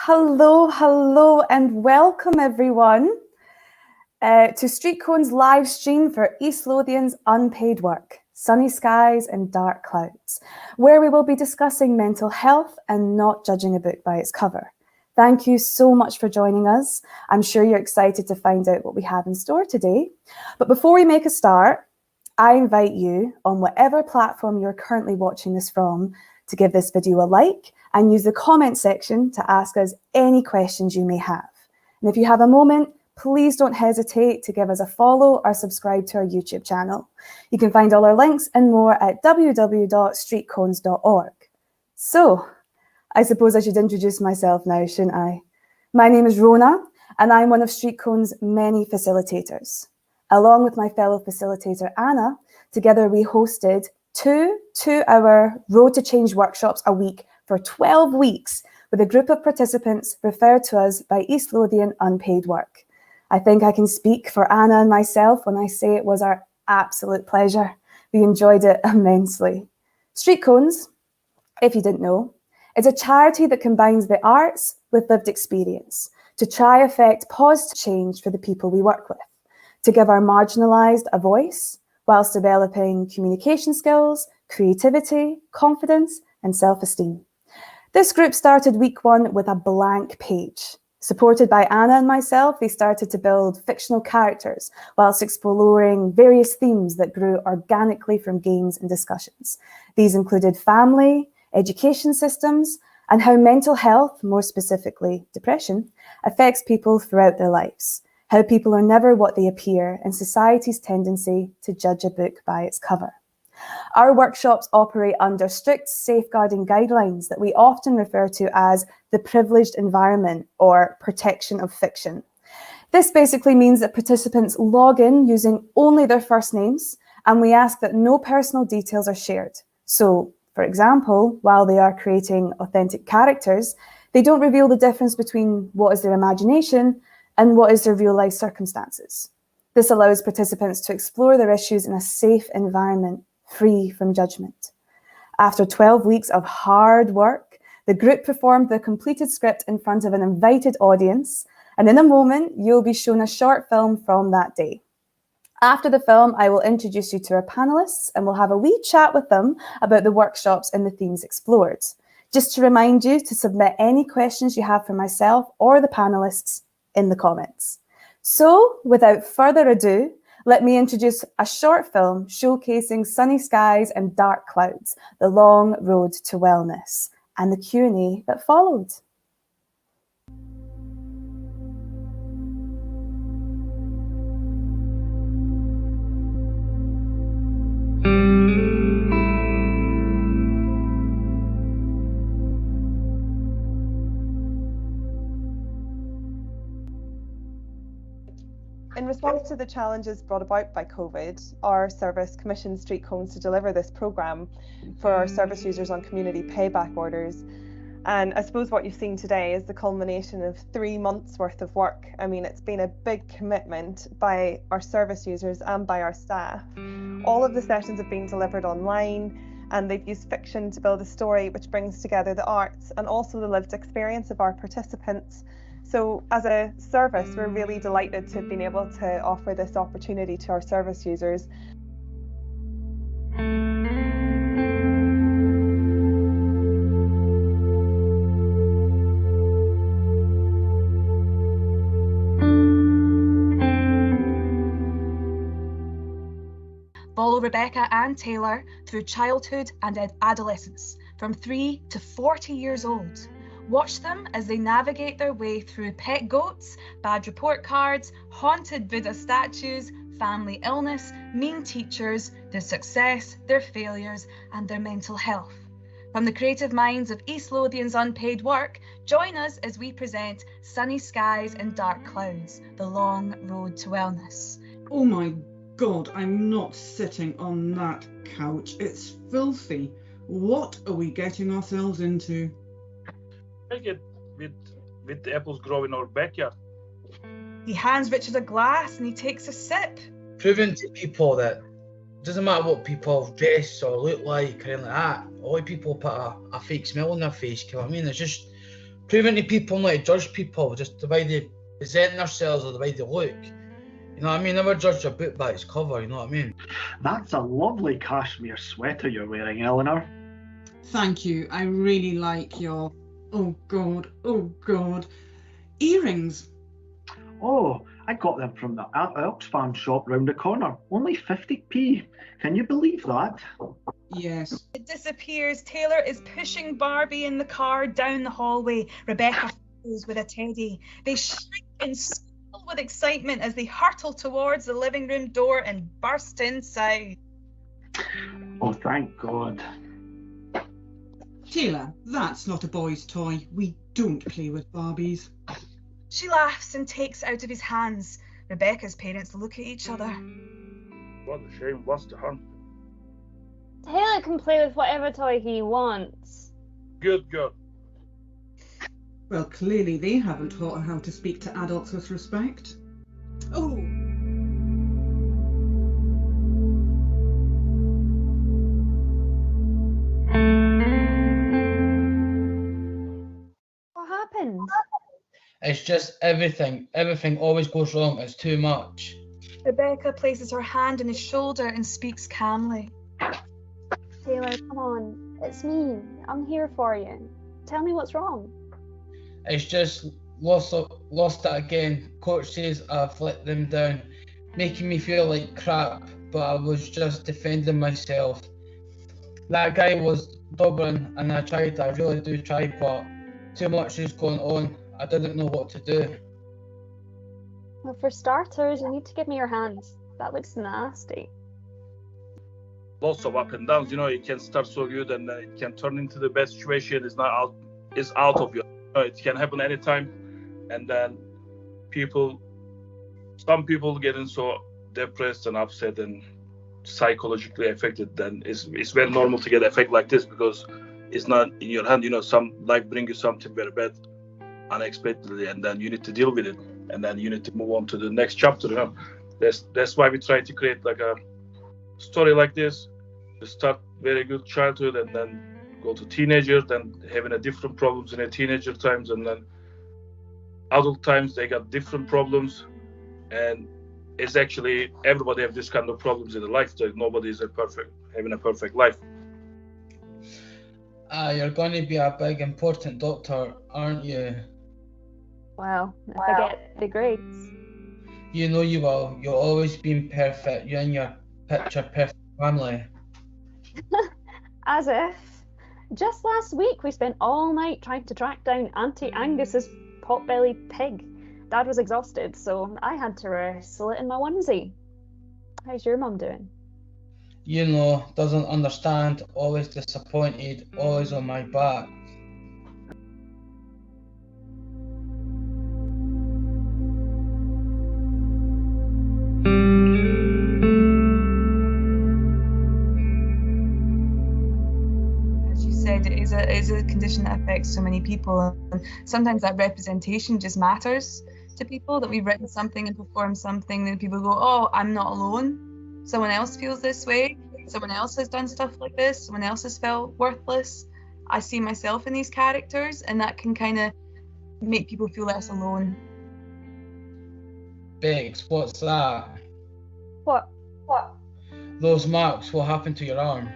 Hello, and welcome everyone to StreetCones live stream for East Lothian's unpaid work, Sunny Skies and Dark Clouds, where we will be discussing mental health and not judging a book by its cover. Thank you so much for joining us. I'm sure you're excited to find out what we have in store today. But before we make a start, I invite you on whatever platform you're currently watching this from to give this video a like and use the comment section to ask us any questions you may have. And if you have a moment, please don't hesitate to give us a follow or subscribe to our YouTube channel. You can find all our links and more at www.streetcones.org. So, I suppose I should introduce myself now, shouldn't I? My name is Rhona, and I'm one of StreetCones' many facilitators. Along with my fellow facilitator, Anna, together we hosted two 2-hour Road to Change workshops a week for 12 weeks with a group of participants referred to us by East Lothian unpaid work. I think I can speak for Anna and myself when I say it was our absolute pleasure. We enjoyed it immensely. StreetCones, if you didn't know, is a charity that combines the arts with lived experience to try effect positive change for the people we work with, to give our marginalised a voice whilst developing communication skills, creativity, confidence and self-esteem. This group started week 1 with a blank page. Supported by Anna and myself, they started to build fictional characters whilst exploring various themes that grew organically from games and discussions. These included family, education systems, and how mental health, more specifically depression, affects people throughout their lives. How people are never what they appear and society's tendency to judge a book by its cover. Our workshops operate under strict safeguarding guidelines that we often refer to as the privileged environment or protection of fiction. This basically means that participants log in using only their first names, and we ask that no personal details are shared. So, for example, while they are creating authentic characters, they don't reveal the difference between what is their imagination and what is their real life circumstances. This allows participants to explore their issues in a safe environment, free from judgment. After 12 weeks of hard work, the group performed the completed script in front of an invited audience, and in a moment, you'll be shown a short film from that day. After the film, I will introduce you to our panelists and we'll have a wee chat with them about the workshops and the themes explored. Just to remind you to submit any questions you have for myself or the panelists in the comments. So, without further ado, let me introduce a short film showcasing sunny skies and dark clouds, the long road to wellness, and the Q&A that followed. In response to the challenges brought about by COVID, our service commissioned StreetCones to deliver this programme for our service users on community payback orders. And I suppose what you've seen today is the culmination of 3 months worth of work. I mean, it's been a big commitment by our service users and by our staff. All of the sessions have been delivered online, and they've used fiction to build a story which brings together the arts and also the lived experience of our participants. So as a service, we're really delighted to have been able to offer this opportunity to our service users. Follow Rebecca and Taylor through childhood and adolescence, from 3 to 40 years old. Watch them as they navigate their way through pet goats, bad report cards, haunted Buddha statues, family illness, mean teachers, their success, their failures, and their mental health. From the creative minds of East Lothian's unpaid work, join us as we present Sunny Skies and Dark Clouds, the long road to wellness. Oh my God, I'm not sitting on that couch. It's filthy. What are we getting ourselves into? I get with the apples grow in our backyard. He hands Richard a glass and he takes a sip. Proving to people that it doesn't matter what people dress or look like or anything like that. All people put a fake smile on their face, you know what I mean? It's just proving to people not to judge people just the way they present themselves or the way they look. You know what I mean? Never judge a book by its cover, you know what I mean? That's a lovely cashmere sweater you're wearing, Eleanor. Thank you. I really like your, oh God, earrings. Oh, I got them from the Oxfam shop round the corner. Only 50p. Can you believe that? Yes. It disappears. Taylor is pushing Barbie in the car down the hallway. Rebecca follows with a teddy. They shriek and squeal with excitement as they hurtle towards the living room door and burst inside. Oh, thank God. Taylor, that's not a boy's toy. We don't play with Barbies. She laughs and takes it out of his hands. Rebecca's parents look at each other. What a shame. What's the harm? Taylor can play with whatever toy he wants. Good girl. Well, clearly they haven't taught her how to speak to adults with respect. Oh. What happened? It's just everything always goes wrong. It's too much. Rebecca places her hand on his shoulder and speaks calmly. Taylor, come on. It's me. I'm here for you. Tell me what's wrong. It's just lost it again. Coach says I've let them down, making me feel like crap, but I was just defending myself. That guy was stubborn and I really do try, but too much is going on. I didn't know what to do. Well, for starters, you need to give me your hands. That looks nasty. Lots of up and downs. You know, it can start so good and then it can turn into the bad situation. It's out of your. You know, it can happen anytime, and then some people getting so depressed and upset and psychologically affected. Then it's very normal to get affected like this because it's not in your hand. You know, some life bring you something very bad unexpectedly, and then you need to deal with it, and then you need to move on to the next chapter. You know, that's why we try to create like a story like this to start very good childhood and then go to teenager, then having a different problems in a teenager times, and then adult times they got different problems, and it's actually everybody have this kind of problems in their life. So nobody is having a perfect life. You're going to be a big important doctor, aren't you? Well, if I get the grades. You know you will. You've always been perfect. You and your picture perfect family. As if. Just last week, we spent all night trying to track down Auntie Angus's pot-bellied pig. Dad was exhausted, so I had to wrestle it in my onesie. How's your mum doing? You know, doesn't understand, always disappointed, always on my back. It is a condition that affects so many people, and sometimes that representation just matters to people, that we've written something and performed something and people go, oh, I'm not alone, someone else feels this way, someone else has done stuff like this, someone else has felt worthless, I see myself in these characters, and that can kind of make people feel less alone. Bex, what's that? What? Those marks, what happened to your arm?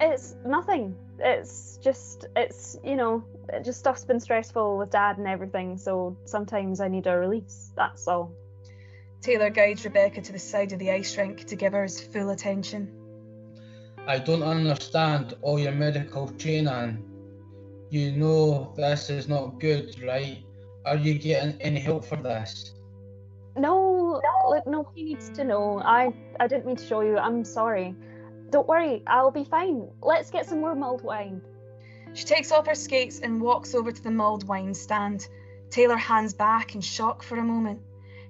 It's nothing. It's just stuff's been stressful with Dad and everything, so sometimes I need a release, that's all. Taylor guides Rebecca to the side of the ice rink to give her his full attention. I don't understand all your medical training. You know this is not good, right? Are you getting any help for this? No, look, nobody needs to know. I didn't mean to show you, I'm sorry. Don't worry, I'll be fine. Let's get some more mulled wine. She takes off her skates and walks over to the mulled wine stand. Taylor hands back in shock for a moment.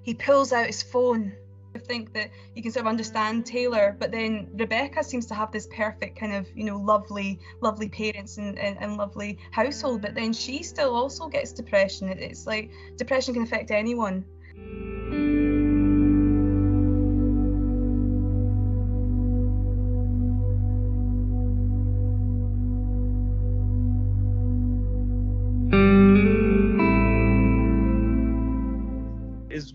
He pulls out his phone. I think that you can sort of understand Taylor, but then Rebecca seems to have this perfect kind of, lovely parents and lovely household, but then she still also gets depression. It's like depression can affect anyone.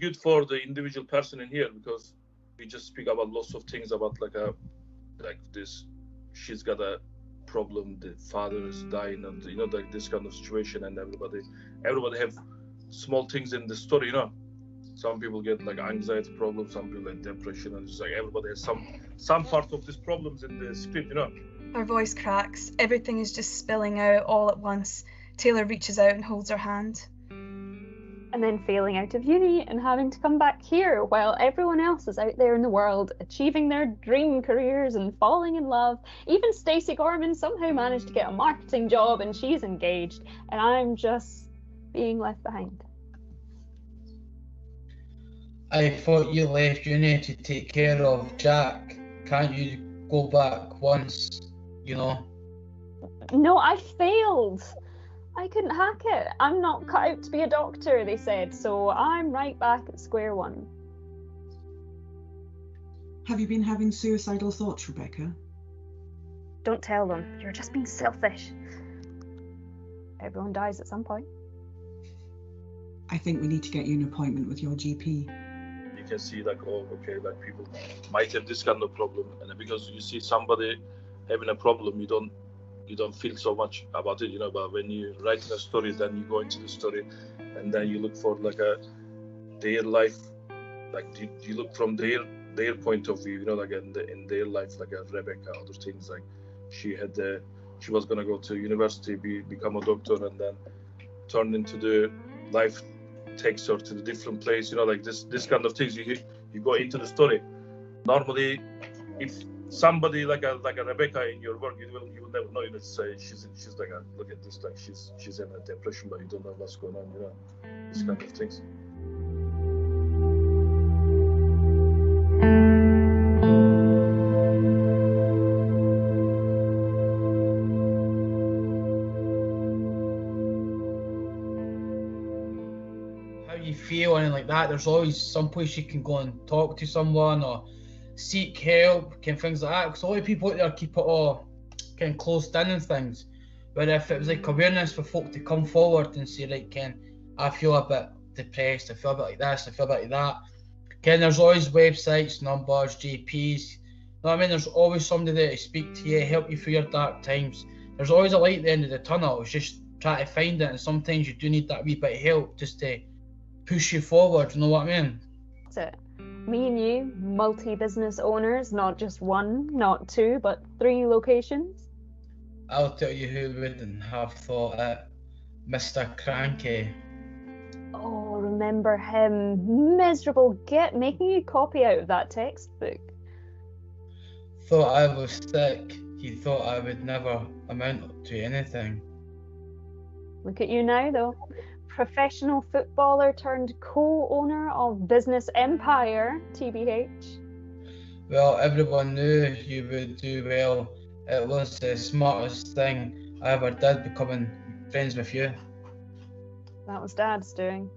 good for the individual person in here, because we just speak about lots of things about like this. She's got a problem. The father is dying, and like this kind of situation, and everybody have small things in the story. Some people get like anxiety problems, some people get depression, and it's like everybody has some part of these problems in the script. Her voice cracks. Everything is just spilling out all at once. Taylor reaches out and holds her hand. And then failing out of uni and having to come back here while everyone else is out there in the world achieving their dream careers and falling in love. Even Stacey Gorman somehow managed to get a marketing job and she's engaged, and I'm just being left behind. I thought you left uni to take care of Jack. Can't you go back once, No, I failed. I couldn't hack it. I'm not cut out to be a doctor, they said, so I'm right back at square one. Have you been having suicidal thoughts, Rebecca? Don't tell them. You're just being selfish. Everyone dies at some point. I think we need to get you an appointment with your GP. You can see like, like people might have this kind of problem, and because you see somebody having a problem, you don't feel so much about it, but when you write a story, then you go into the story and then you look for like their life, like you look from their point of view, like in their life, like Rebecca, other things, like she was gonna go to university, become a doctor, and then turn into the life takes her to the different place, like this kind of things. You go into the story. Normally, if somebody like a Rebecca in your work, you will never know. Say she's like look at this, like she's in a depression, but you don't know what's going on. This kind of things. How you feel and like that? There's always some place you can go and talk to someone or seek help, things like that, because a lot of people out there keep it all closed in and things. But if it was like awareness for folk to come forward and say, right, I feel a bit depressed, I feel a bit like this, I feel a bit like that. There's always websites, numbers, GPs. There's always somebody there to speak to you, help you through your dark times. There's always a light at the end of the tunnel. It's just try to find it, and sometimes you do need that wee bit of help just to push you forward. You know what I mean? That's it. Me and you, multi-business owners, not just one, not two, but 3 locations. I'll tell you who wouldn't have thought it. Mr. Cranky. Oh, remember him. Miserable git, making you copy out of that textbook. Thought I was sick. He thought I would never amount to anything. Look at you now, though. Professional footballer turned co-owner of business empire, TBH. Well, everyone knew you would do well. It was the smartest thing I ever did, becoming friends with you. That was Dad's doing.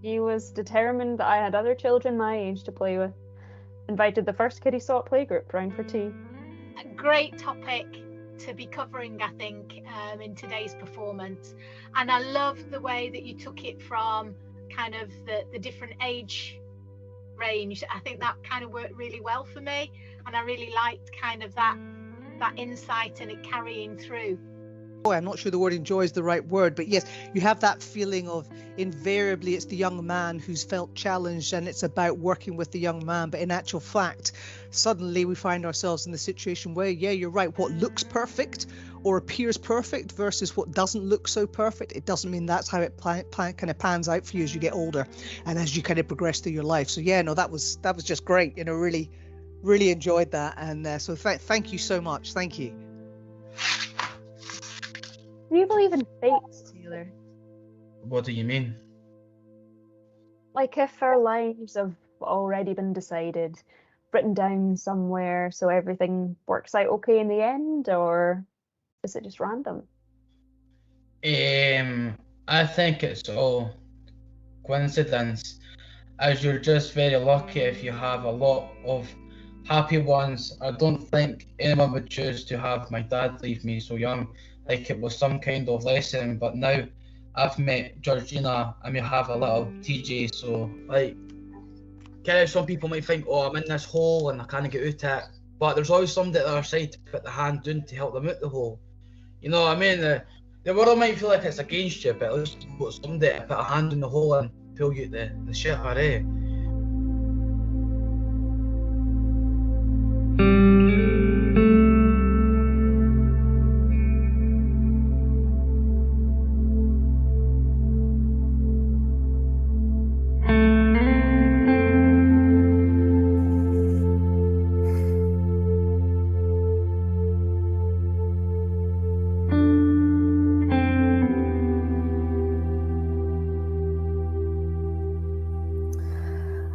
He was determined that I had other children my age to play with. Invited the first kid he saw at playgroup round for tea. A great topic to be covering, I think, in today's performance. And I love the way that you took it from kind of the different age range. I think that kind of worked really well for me, and I really liked kind of that insight and it carrying through. I'm not sure the word enjoy is the right word, but yes, you have that feeling of invariably it's the young man who's felt challenged and it's about working with the young man. But in actual fact, suddenly we find ourselves in the situation where, yeah, you're right, what looks perfect or appears perfect versus what doesn't look so perfect, it doesn't mean that's how it kind of pans out for you as you get older and as you kind of progress through your life. So yeah, no, that was just great. Really enjoyed that. And so thank you so much. Thank you. Do you believe in fate, Taylor? What do you mean? Like if our lives have already been decided, written down somewhere, so everything works out okay in the end, or is it just random? I think it's all coincidence, as you're just very lucky if you have a lot of happy ones. I don't think anyone would choose to have my dad leave me so young, like it was some kind of lesson. But now I've met Georgina and we have a little TJ, so like kind of some people might think, oh, I'm in this hole and I can't get out it. But there's always somebody at the other side to put the hand down to help them out the hole. You know what I mean? The world might feel like it's against you, but at least you've got somebody to put a hand in the hole and pull you out the shit, eh?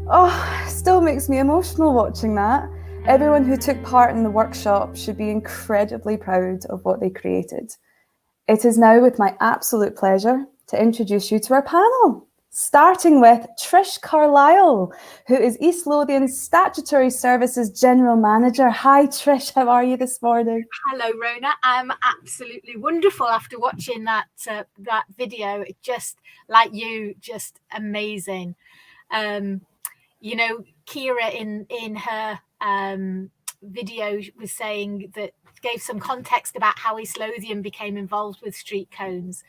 Oh, still makes me emotional watching that. Everyone who took part in the workshop should be incredibly proud of what they created. It is now with my absolute pleasure to introduce you to our panel, starting with Trish Carlyle, who is East Lothian Statutory Services General Manager. Hi Trish, how are you this morning? Hello Rhona, I'm absolutely wonderful after watching that video. It just, like you, just amazing. You know, Ciara in her video was saying that, gave some context about how East Lothian became involved with StreetCones,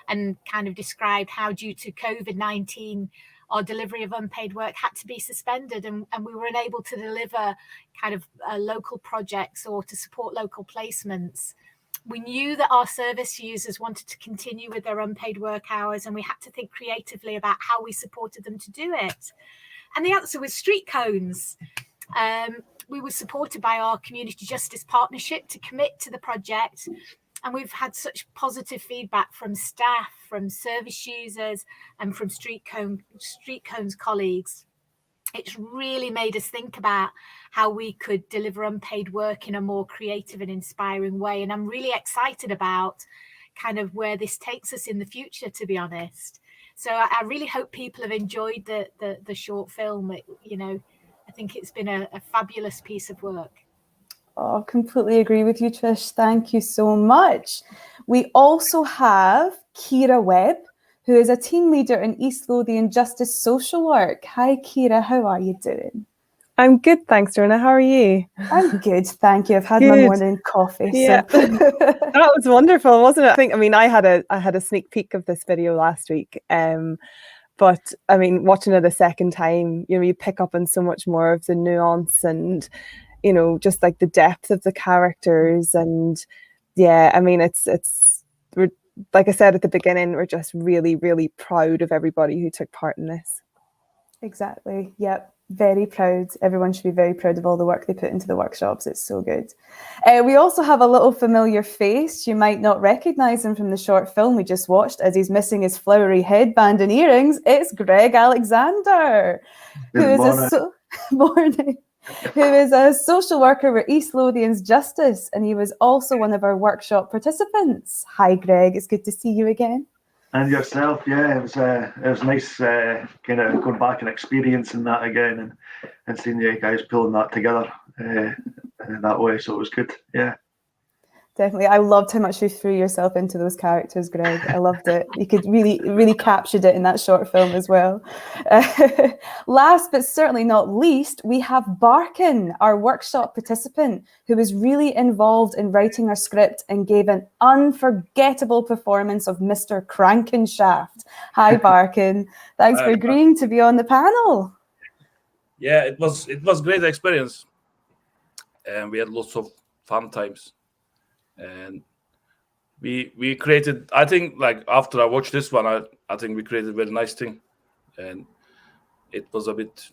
and kind of described how, due to COVID-19, our delivery of unpaid work had to be suspended, and we were unable to deliver kind of local projects or to support local placements. We knew that our service users wanted to continue with their unpaid work hours, and we had to think creatively about how we supported them to do it. And the answer was StreetCones. We were supported by our Community Justice Partnership to commit to the project. And we've had such positive feedback from staff, from service users, and from StreetCones colleagues. It's really made us think about how we could deliver unpaid work in a more creative and inspiring way. And I'm really excited about kind of where this takes us in the future, to be honest. So I really hope people have enjoyed the short film. You know, I think it's been a fabulous piece of work. Oh, completely agree with you, Trish. Thank you so much. We also have Ciara Webb, who is a team leader in East Lothian Justice Social Work. Hi, Ciara. How are you doing? I'm good, thanks, Rhona. How are you? I'm good, thank you. I've had my morning coffee. Yeah, so. That was wonderful, wasn't it? I mean, I had a sneak peek of this video last week, but I mean, watching it a second time, you know, you pick up on so much more of the nuance and, you know, just like the depth of the characters. And yeah, I mean, we're, like I said at the beginning, we're just really, really proud of everybody who took part in this. Exactly. Yep. Very proud. Everyone should be very proud of all the work they put into the workshops. It's so good. We also have a little familiar face. You might not recognise him from the short film we just watched, as he's missing his flowery headband and earrings. It's Greig Alexander, who is a social worker with East Lothian's Justice, and he was also one of our workshop participants. Hi, Greig. It's good to see you again. And yourself, yeah, it was nice kind of going back and experiencing that again and seeing you guys pulling that together in that way. So it was good, yeah. Definitely. I loved how much you threw yourself into those characters, Greig. I loved it. You could really captured it in that short film as well. Last but certainly not least, we have Barkin, our workshop participant, who was really involved in writing our script and gave an unforgettable performance of Mr. Crankenshaft. Hi, Barkin. Thanks for agreeing to be on the panel. Yeah, it was great experience, and we had lots of fun times. And we created, I think, like after I watched this one, I think we created a very nice thing, and it was a bit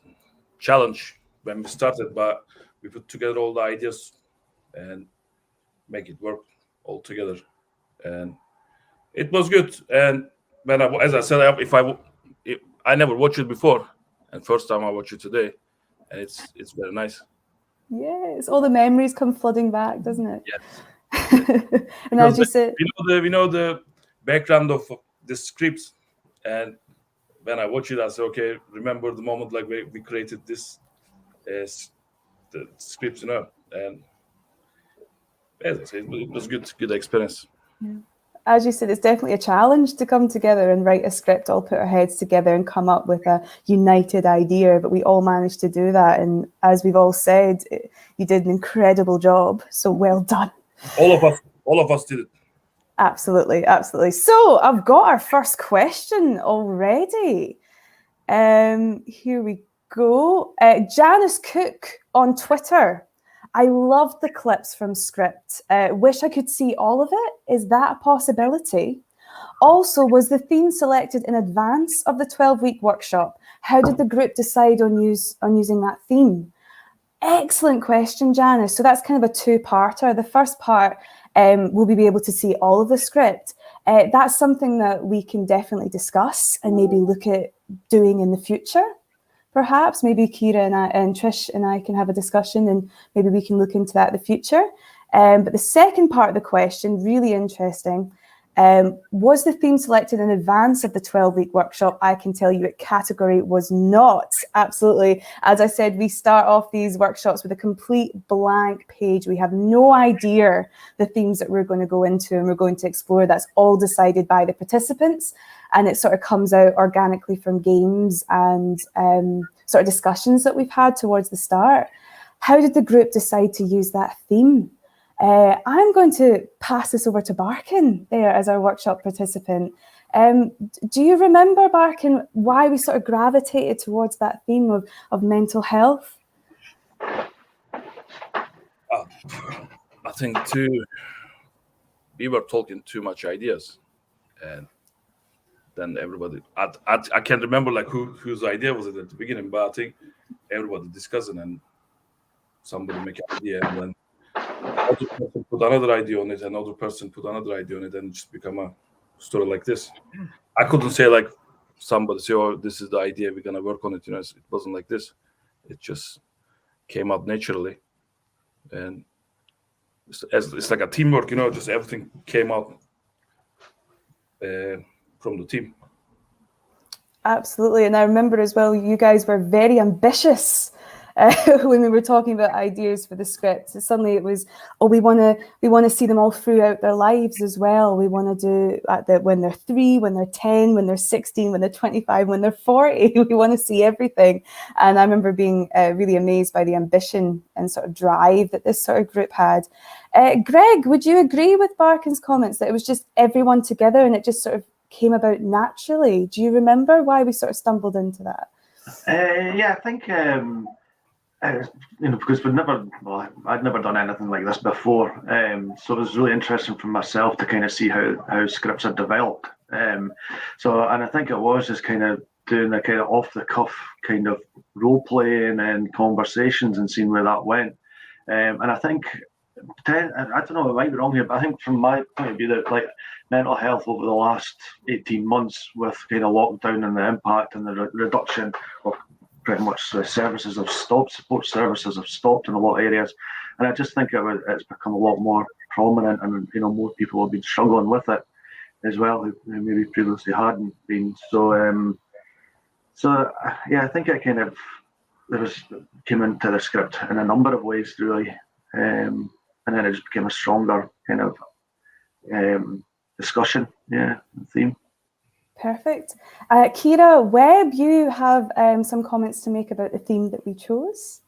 challenge when we started, but we put together all the ideas and make it work all together, and it was good. And when as I said, I never watched it before, and first time I watched it today, and it's very nice. Yes, all the memories come flooding back, doesn't it? Yes. And as you said, we know the background of the scripts, and when I watch it, I say, okay, remember the moment like we created this the scripts, you know, and as I say, it was good experience. Yeah. as you said, it's definitely a challenge to come together and write a script, all put our heads together and come up with a united idea, but we all managed to do that. And as we've all said, you did an incredible job, so well done. All of us did it. Absolutely, absolutely. So I've got our first question already. Here we go. Janice Cook on Twitter. I loved the clips from script. Wish I could see all of it. Is that a possibility? Also, was the theme selected in advance of the 12-week workshop? How did the group decide on using that theme? Excellent question, Janice. So that's kind of a two-parter. The first part, will we be able to see all of the script? That's something that we can definitely discuss and maybe look at doing in the future. Perhaps maybe Ciara and Trish and I can have a discussion, and maybe we can look into that in the future. But the second part of the question, really interesting. Was the theme selected in advance of the 12-week workshop? I can tell you category was not. Absolutely. As I said, we start off these workshops with a complete blank page. We have no idea the themes that we're going to go into and we're going to explore. That's all decided by the participants, and it sort of comes out organically from games and sort of discussions that we've had towards the start. How did the group decide to use that theme? I'm going to pass this over to Barkin there as our workshop participant. Do you remember, Barkin, why we sort of gravitated towards that theme of mental health? I think we were talking too much ideas, and then everybody, I can't remember like whose idea was it at the beginning, but I think everybody discussing and somebody make an idea, and then other person put another idea on it, another person put another idea on it, and it just become a story like this. I couldn't say like somebody say, "Oh, this is the idea, we're gonna work on it." It wasn't like this. It just came out naturally, and it's like a teamwork. Just everything came out from the team. Absolutely, and I remember as well, you guys were very ambitious. When we were talking about ideas for the script, suddenly it was, we want to see them all throughout their lives as well. We want to do when they're 3, when they're 10, when they're 16, when they're 25, when they're 40. We want to see everything. And I remember being really amazed by the ambition and sort of drive that this sort of group had. Greig, would you agree with Barkin's comments that it was just everyone together and it just sort of came about naturally? Do you remember why we sort of stumbled into that? Yeah, I think because I'd never done anything like this before, so it was really interesting for myself to kind of see how scripts are developed. And I think it was just kind of doing the kind of off the cuff kind of role playing and conversations and seeing where that went. And I think, I don't know, I might be wrong here, but I think from my point of view that like mental health over the last 18 months with kind of lockdown and the impact and the reduction of pretty much the services have stopped, support services have stopped in a lot of areas, and I just think it's become a lot more prominent, and more people have been struggling with it as well who maybe previously hadn't been. So yeah, I think it kind of came into the script in a number of ways really, and then it just became a stronger kind of discussion, theme. Perfect. Ciara, Webb, you have some comments to make about the theme that we chose.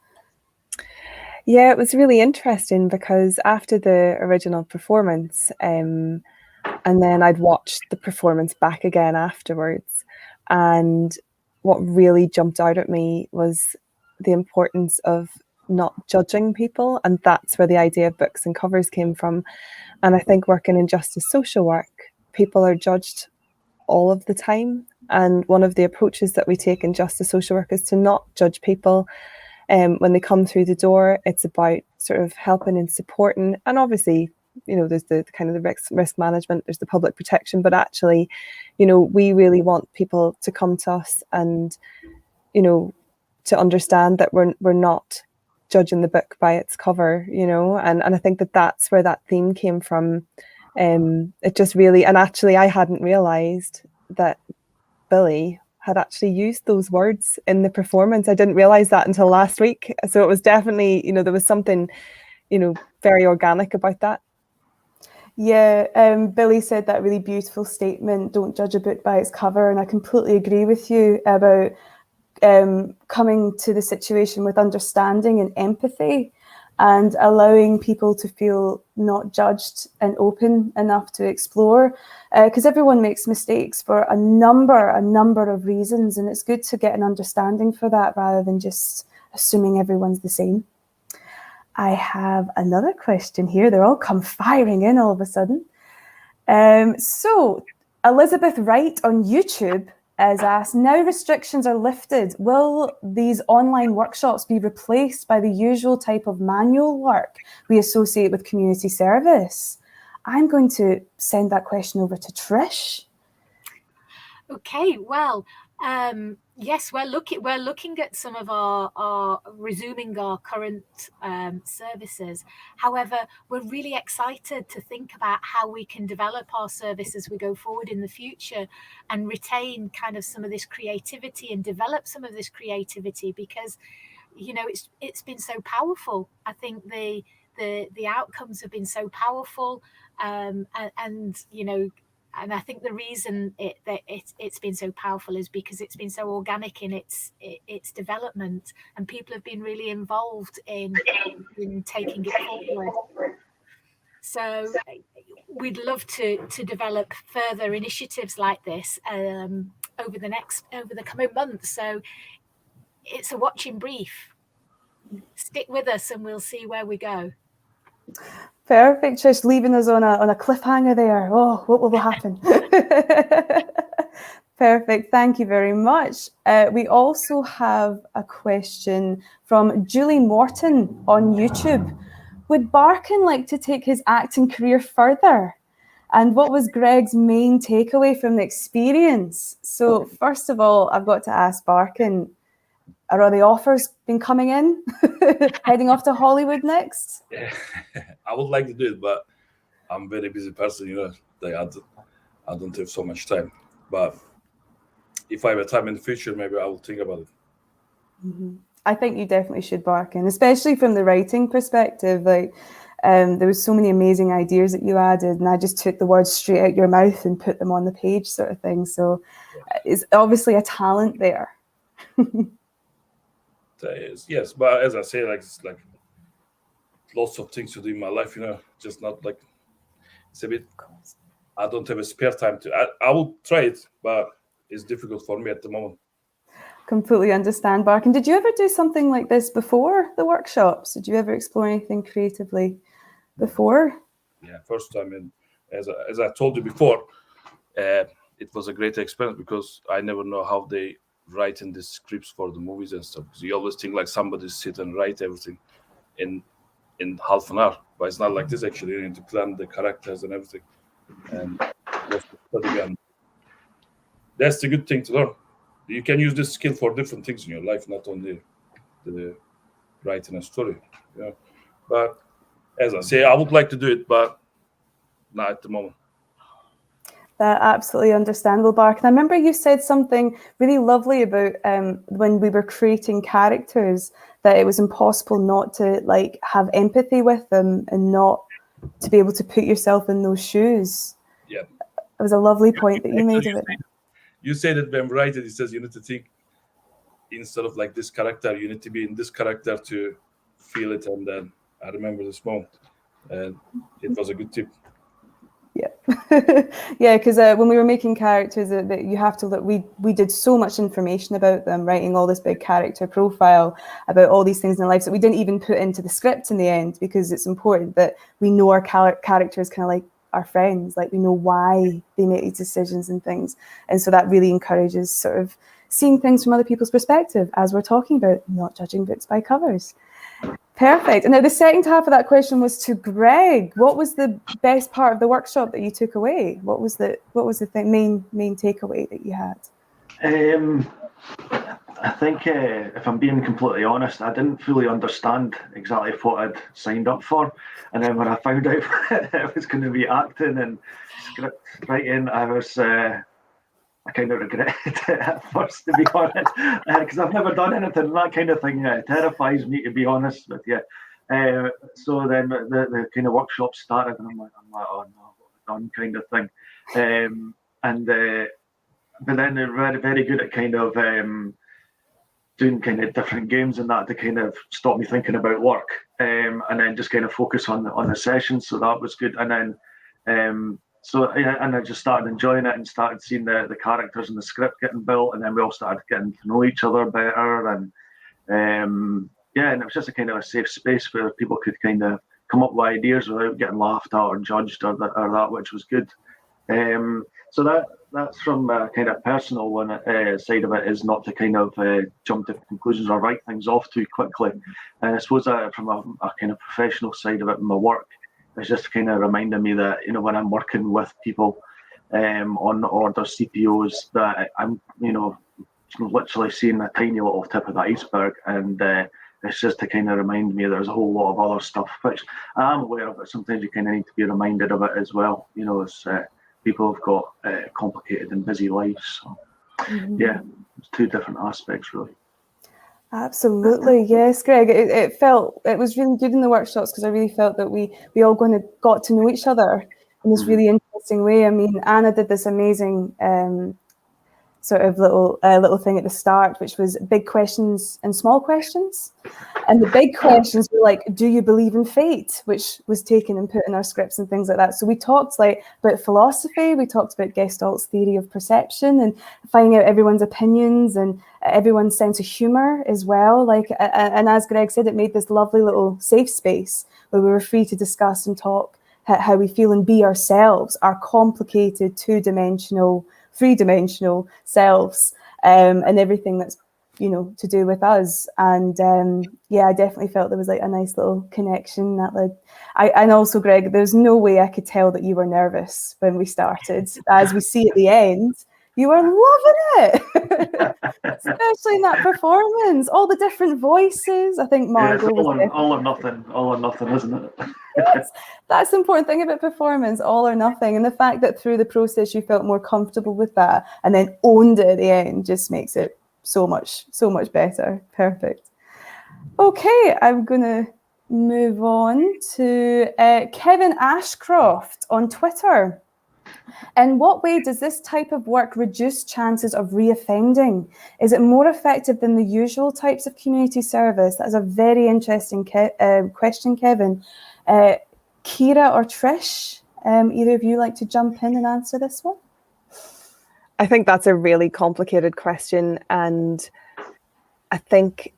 Yeah, it was really interesting because after the original performance, and then I'd watched the performance back again afterwards, and what really jumped out at me was the importance of not judging people, and that's where the idea of books and covers came from. And I think working in justice social work, people are judged all of the time, and one of the approaches that we take in justice social work is to not judge people when they come through the door. It's about sort of helping and supporting, and obviously there's the kind of the risk management, there's the public protection, but actually we really want people to come to us and to understand that we're not judging the book by its cover, and I think that's where that theme came from. It just really, and actually I hadn't realized that Billy had actually used those words in the performance. I didn't realize that until last week. So it was definitely, there was something, very organic about that. Yeah, Billy said that really beautiful statement, don't judge a book by its cover, and I completely agree with you about coming to the situation with understanding and empathy and allowing people to feel not judged and open enough to explore, because everyone makes mistakes for a number of reasons, and it's good to get an understanding for that rather than just assuming everyone's the same. I have another question here. They're all come firing in all of a sudden. So Elizabeth Wright on YouTube has asked, now restrictions are lifted, will these online workshops be replaced by the usual type of manual work we associate with community service? I'm going to send that question over to Trish. Okay, well, yes, we're looking at some of our resuming our current services. However, we're really excited to think about how we can develop our service as we go forward in the future and retain kind of some of this creativity and develop some of this creativity, because it's been so powerful. I think the outcomes have been so powerful, and I think the reason it's been so powerful is because it's been so organic in its development, and people have been really involved in taking it forward. So we'd love to develop further initiatives like this over the coming months. So it's a watching brief. Stick with us, and we'll see where we go. Perfect, Trish, leaving us on a cliffhanger there. Oh, what will happen? Perfect, thank you very much. We also have a question from Julie Morton on YouTube. Would Barkin like to take his acting career further? And what was Greig's main takeaway from the experience? So first of all, I've got to ask Barkin, are all the offers been coming in? Heading off to Hollywood next? Yeah, I would like to do it, but I'm a very busy person, I don't have so much time. But if I have time in the future, maybe I will think about it. Mm-hmm. I think you definitely should, Barkin, especially from the writing perspective. Like, there was so many amazing ideas that you added, and I just took the words straight out your mouth and put them on the page, sort of thing. So it's obviously a talent there. Yes, but as I say, it's like lots of things to do in my life, just not like it's a bit. I don't have a spare time to. I will try it, but it's difficult for me at the moment. Completely understand, Barkin. Did you ever do something like this before the workshops? Did you ever explore anything creatively before? Yeah, first time, and as I told you before, it was a great experience because I never know how they writing the scripts for the movies and stuff, because you always think like somebody sit and write everything in half an hour, but it's not like this. Actually, you need to plan the characters and everything, and that's the good thing to learn. You can use this skill for different things in your life, not only the writing a story. But as I say, I would like to do it, but not at the moment. That absolutely understandable, Barkin. I remember you said something really lovely about when we were creating characters, that it was impossible not to have empathy with them and not to be able to put yourself in those shoes. Yeah, it was a lovely point that you made of it. You say that when writing, it says you need to think instead of like this character, you need to be in this character to feel it. And then I remember this moment, and it was a good tip. Yeah, yeah, because when we were making characters, that you have to look. We did so much information about them, writing all this big character profile about all these things in their lives that we didn't even put into the script in the end, because it's important that we know our characters kind of like our friends, like we know why they make these decisions and things, and so that really encourages sort of seeing things from other people's perspective, as we're talking about not judging books by covers. Perfect. And now the second half of that question was to Greig. What was the best part of the workshop that you took away? What was the main takeaway that you had? I think if I'm being completely honest, I didn't fully understand exactly what I'd signed up for, and then when I found out it was going to be acting and script writing, I kind of regretted it at first, to be honest, because I've never done anything. That kind of thing terrifies me, to be honest with you. So then the kind of workshop started, and I'm like, oh no, done kind of thing. But then they're very, very good at kind of doing kind of different games and that to kind of stop me thinking about work, and then just kind of focus on the sessions. So that was good. And then and I just started enjoying it and started seeing the characters and the script getting built, and then we all started getting to know each other better. And and it was just a kind of a safe space where people could kind of come up with ideas without getting laughed at or judged or that, which was good. So that's from a kind of personal one side of it, is not to kind of jump to conclusions or write things off too quickly. And I suppose from a kind of professional side of it in my work, it's just kind of reminding me that, you know, when I'm working with people on order CPOs, that I'm, you know, literally seeing a tiny little tip of the iceberg, and it's just to kind of remind me there's a whole lot of other stuff which I'm aware of, but sometimes you kind of need to be reminded of it as well. You know, it's people have got complicated and busy lives. So it's two different aspects really. Absolutely, yes, Greig. It was really good in the workshops, because I really felt that we all got to know each other in this really interesting way. I mean, Anna did this amazing sort of little thing at the start, which was big questions and small questions. And the big questions were like, do you believe in fate? Which was taken and put in our scripts and things like that. So we talked about philosophy, we talked about Gestalt's theory of perception and finding out everyone's opinions and everyone's sense of humour as well. And as Greig said, it made this lovely little safe space where we were free to discuss and talk how we feel and be ourselves, our complicated, two-dimensional, three-dimensional selves, and everything that's, you know, to do with us. And I definitely felt there was like a nice little connection and also, Greig, there's no way I could tell that you were nervous when we started. As we see at the end, you were loving it. Especially in that performance, all the different voices. I think Margot was all or nothing, isn't it? Yes, that's the important thing about performance, all or nothing. And the fact that through the process you felt more comfortable with that and then owned it at the end just makes it so much better. Perfect. Okay, I'm gonna move on to Kevin Ashcroft on Twitter. In what way does this type of work reduce chances of reoffending? Is it more effective than the usual types of community service? That's a very interesting question, Kevin. Ciara or Trish, either of you like to jump in and answer this one? I think that's a really complicated question, and I think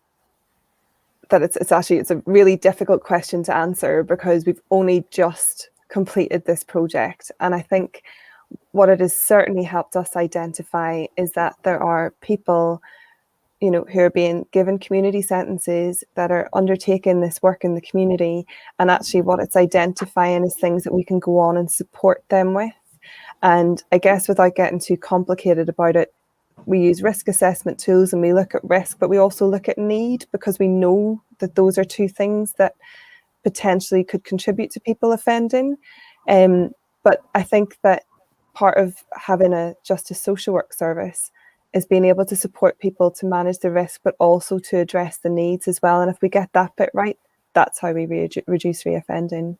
that it's a really difficult question to answer, because we've only just completed this project. And I think what it has certainly helped us identify is that there are people, you know, who are being given community sentences that are undertaking this work in the community, and actually what it's identifying is things that we can go on and support them with. And I guess without getting too complicated about it, we use risk assessment tools and we look at risk, but we also look at need, because we know that those are two things that potentially could contribute to people offending. But I think that part of having a justice social work service is being able to support people to manage the risk, but also to address the needs as well. And if we get that bit right, that's how we reduce reoffending.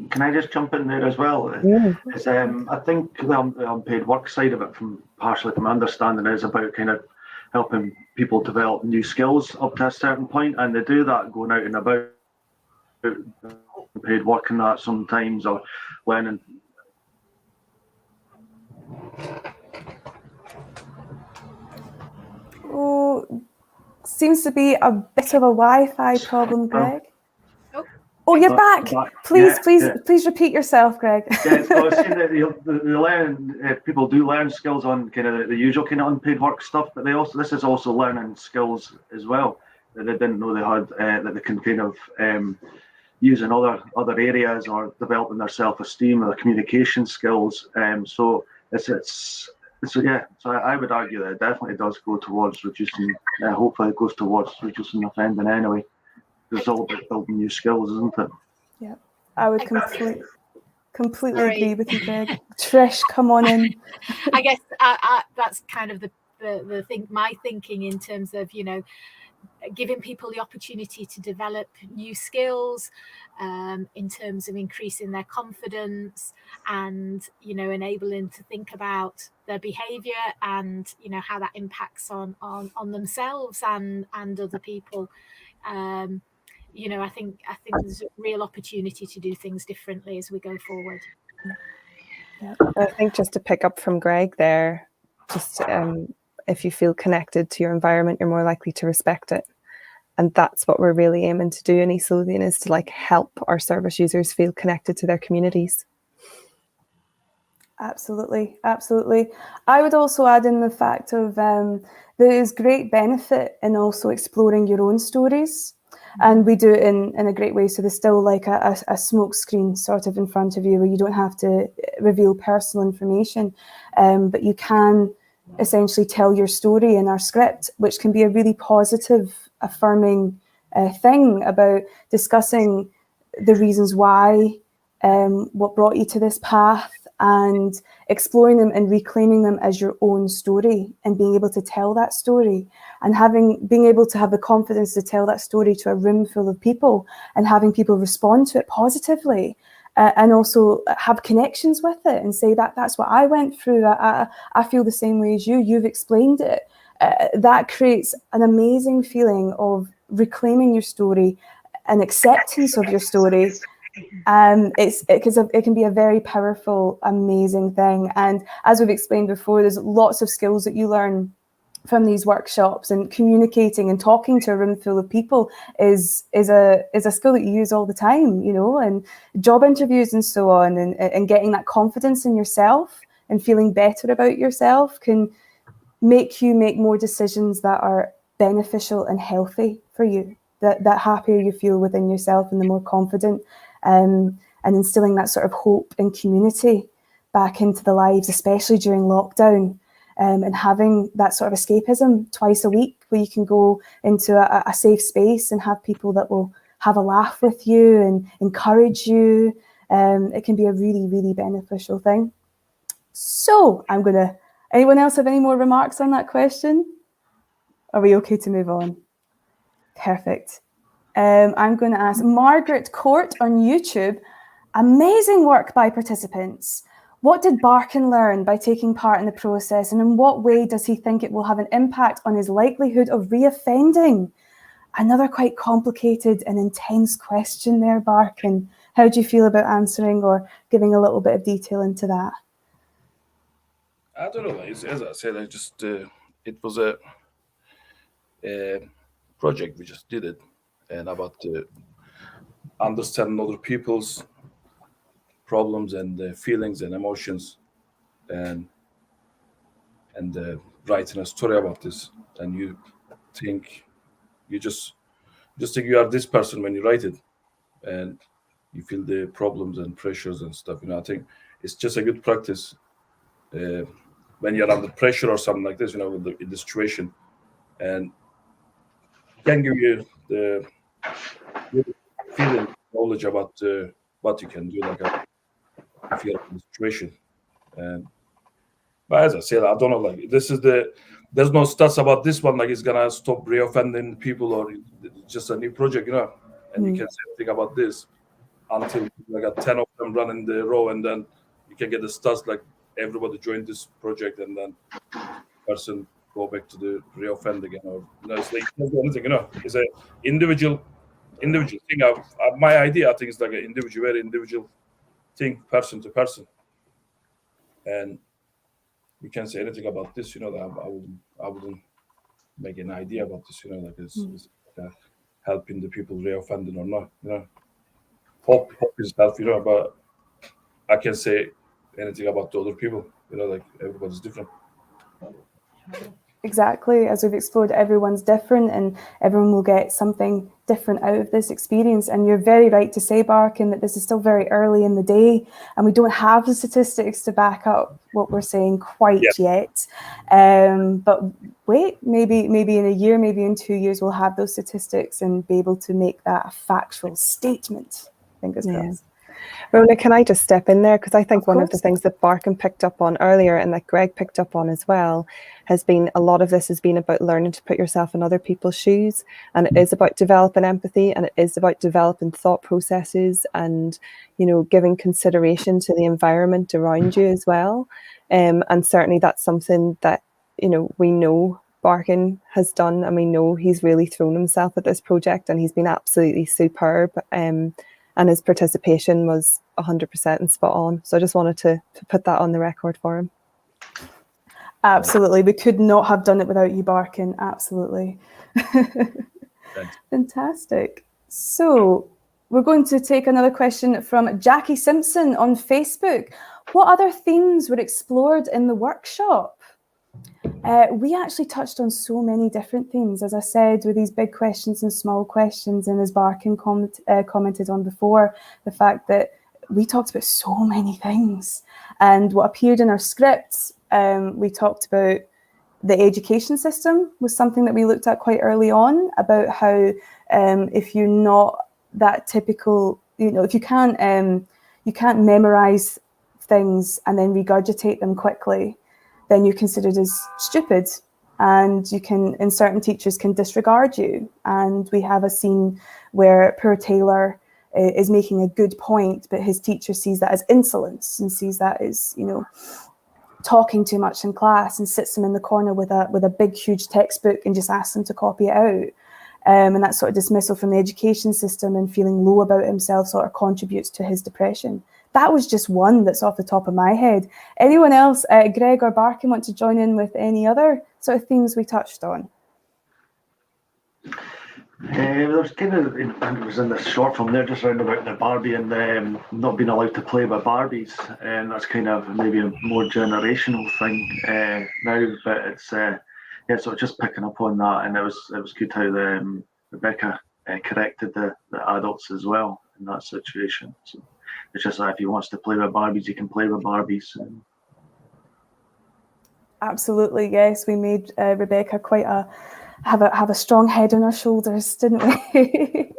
Can I just jump in there as well? Yeah. I think the unpaid work side of it, partially from my understanding, is about kind of helping people develop new skills up to a certain point, and they do that going out and about paid work and that sometimes, or learning. Oh, seems to be a bit of a Wi-Fi problem, Greig. Oh, you're back. Please repeat yourself, Greig. Yeah, so I was saying that people do learn skills on kind of the usual kind of unpaid work stuff, but this is also learning skills as well that they didn't know they had, that they can kind of use in other areas, or developing their self-esteem or their communication skills. So I would argue that it definitely does go towards reducing. Hopefully, it goes towards reducing offending anyway. It's all about building new skills, isn't it? Yeah, I would completely agree with you, Greig. Trish, come on in. I guess that's kind of the thing. My thinking in terms of, you know, giving people the opportunity to develop new skills, in terms of increasing their confidence and, you know, enabling to think about their behaviour and, you know, how that impacts on themselves and other people. You know, I think there's a real opportunity to do things differently as we go forward. Yeah, I think just to pick up from Greig there, just if you feel connected to your environment, you're more likely to respect it. And that's what we're really aiming to do in East Lothian, is to like help our service users feel connected to their communities. Absolutely, absolutely. I would also add in the fact of there is great benefit in also exploring your own stories. And we do it in a great way. So there's still like a smoke screen sort of in front of you where you don't have to reveal personal information, but you can essentially tell your story in our script, which can be a really positive, affirming thing about discussing the reasons why, what brought you to this path, and exploring them and reclaiming them as your own story and being able to tell that story and being able to have the confidence to tell that story to a room full of people and having people respond to it positively, and also have connections with it and say that's what I went through. I feel the same way as you. You've explained it. That creates an amazing feeling of reclaiming your story and acceptance of your story. It can be a very powerful, amazing thing. And as we've explained before, there's lots of skills that you learn from these workshops, and communicating and talking to a room full of people is a skill that you use all the time, you know, and job interviews and so on, and getting that confidence in yourself and feeling better about yourself can make you make more decisions that are beneficial and healthy for you. That happier you feel within yourself and the more confident, and instilling that sort of hope and community back into the lives, especially during lockdown, and having that sort of escapism twice a week where you can go into a safe space and have people that will have a laugh with you and encourage you. It can be a really, really beneficial thing. So anyone else have any more remarks on that question? Are we okay to move on? Perfect. I'm going to ask Margaret Court on YouTube. Amazing work by participants. What did Barkin learn by taking part in the process, and in what way does he think it will have an impact on his likelihood of reoffending? Another quite complicated and intense question there, Barkin. How do you feel about answering or giving a little bit of detail into that? I don't know. As I said, it was a project. We just did it, and about understanding other people's problems and feelings and emotions, and writing a story about this. And you just think you are this person when you write it, and you feel the problems and pressures and stuff. You know, I think it's just a good practice when you're under pressure or something like this. You know, in the situation, and can give you the feeling, knowledge about what you can do, like if you're in the situation. But as I said, I don't know. Like there's no stats about this one. Like it's gonna stop reoffending people, or it's just a new project, you know. And you can say anything about this until like got 10 of them running the row, and then you can get the stats like everybody joined this project, and then person go back to the reoffend again, or you know, it's like anything, you know. It's a individual thing. My idea, I think, is like an very individual thing, person to person, and you can say anything about this, you know. That I wouldn't make an idea about this, you know. Like it's helping the people reoffending or not, you know. Hope is help, you know. But I can say anything about the other people, you know. Like everybody's different. Exactly. As we've explored, everyone's different and everyone will get something different out of this experience. And you're very right to say, Barkin, that this is still very early in the day and we don't have the statistics to back up what we're saying quite yet. But wait, maybe in a year, maybe in 2 years, we'll have those statistics and be able to make that a factual statement. Fingers crossed. Rhona, can I just step in there? Because I think Of one of the course. things that Barkin picked up on earlier and that Greig picked up on as well has been a lot of this has been about learning to put yourself in other people's shoes. And it is about developing empathy, and it is about developing thought processes and, you know, giving consideration to the environment around you as well. And certainly that's something that, you know, we know Barkin has done, and we know he's really thrown himself at this project, and he's been absolutely superb. And his participation was 100% and spot on. So I just wanted to put that on the record for him. Absolutely. We could not have done it without you, Barkin. Absolutely. Fantastic. So we're going to take another question from Jackie Simpson on Facebook. What other themes were explored in the workshop? We actually touched on so many different themes, as I said, with these big questions and small questions, and as Barkin commented on before, the fact that we talked about so many things. And what appeared in our scripts, we talked about the education system was something that we looked at quite early on, about how if you're not that typical, you know, if you can't memorize things and then regurgitate them quickly, then you're considered as stupid, and certain teachers can disregard you. And we have a scene where poor Taylor is making a good point, but his teacher sees that as insolence and sees that as, you know, talking too much in class, and sits him in the corner with a big, huge textbook and just asks him to copy it out. And that sort of dismissal from the education system and feeling low about himself sort of contributes to his depression. That was just one that's off the top of my head. Anyone else, Greig or Barkin, want to join in with any other sort of themes we touched on? There was kind of, it was in the short film there, just around about the Barbie and not being allowed to play with Barbies, and that's kind of maybe a more generational thing now. But it's so just picking up on that, and it was good how Rebecca corrected the adults as well in that situation. So it's just that if he wants to play with Barbies, he can play with Barbies. Absolutely, yes. We made Rebecca quite have a strong head on her shoulders, didn't we?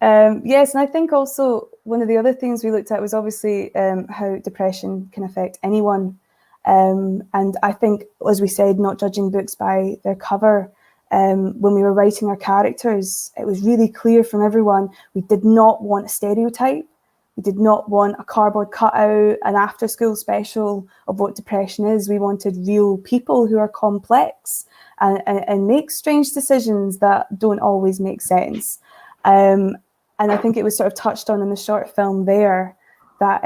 Yes, and I think also one of the other things we looked at was obviously how depression can affect anyone. And I think, as we said, not judging books by their cover. When we were writing our characters, it was really clear from everyone we did not want a stereotype. We did not want a cardboard cutout, an after-school special of what depression is. We wanted real people who are complex and make strange decisions that don't always make sense. And I think it was sort of touched on in the short film there that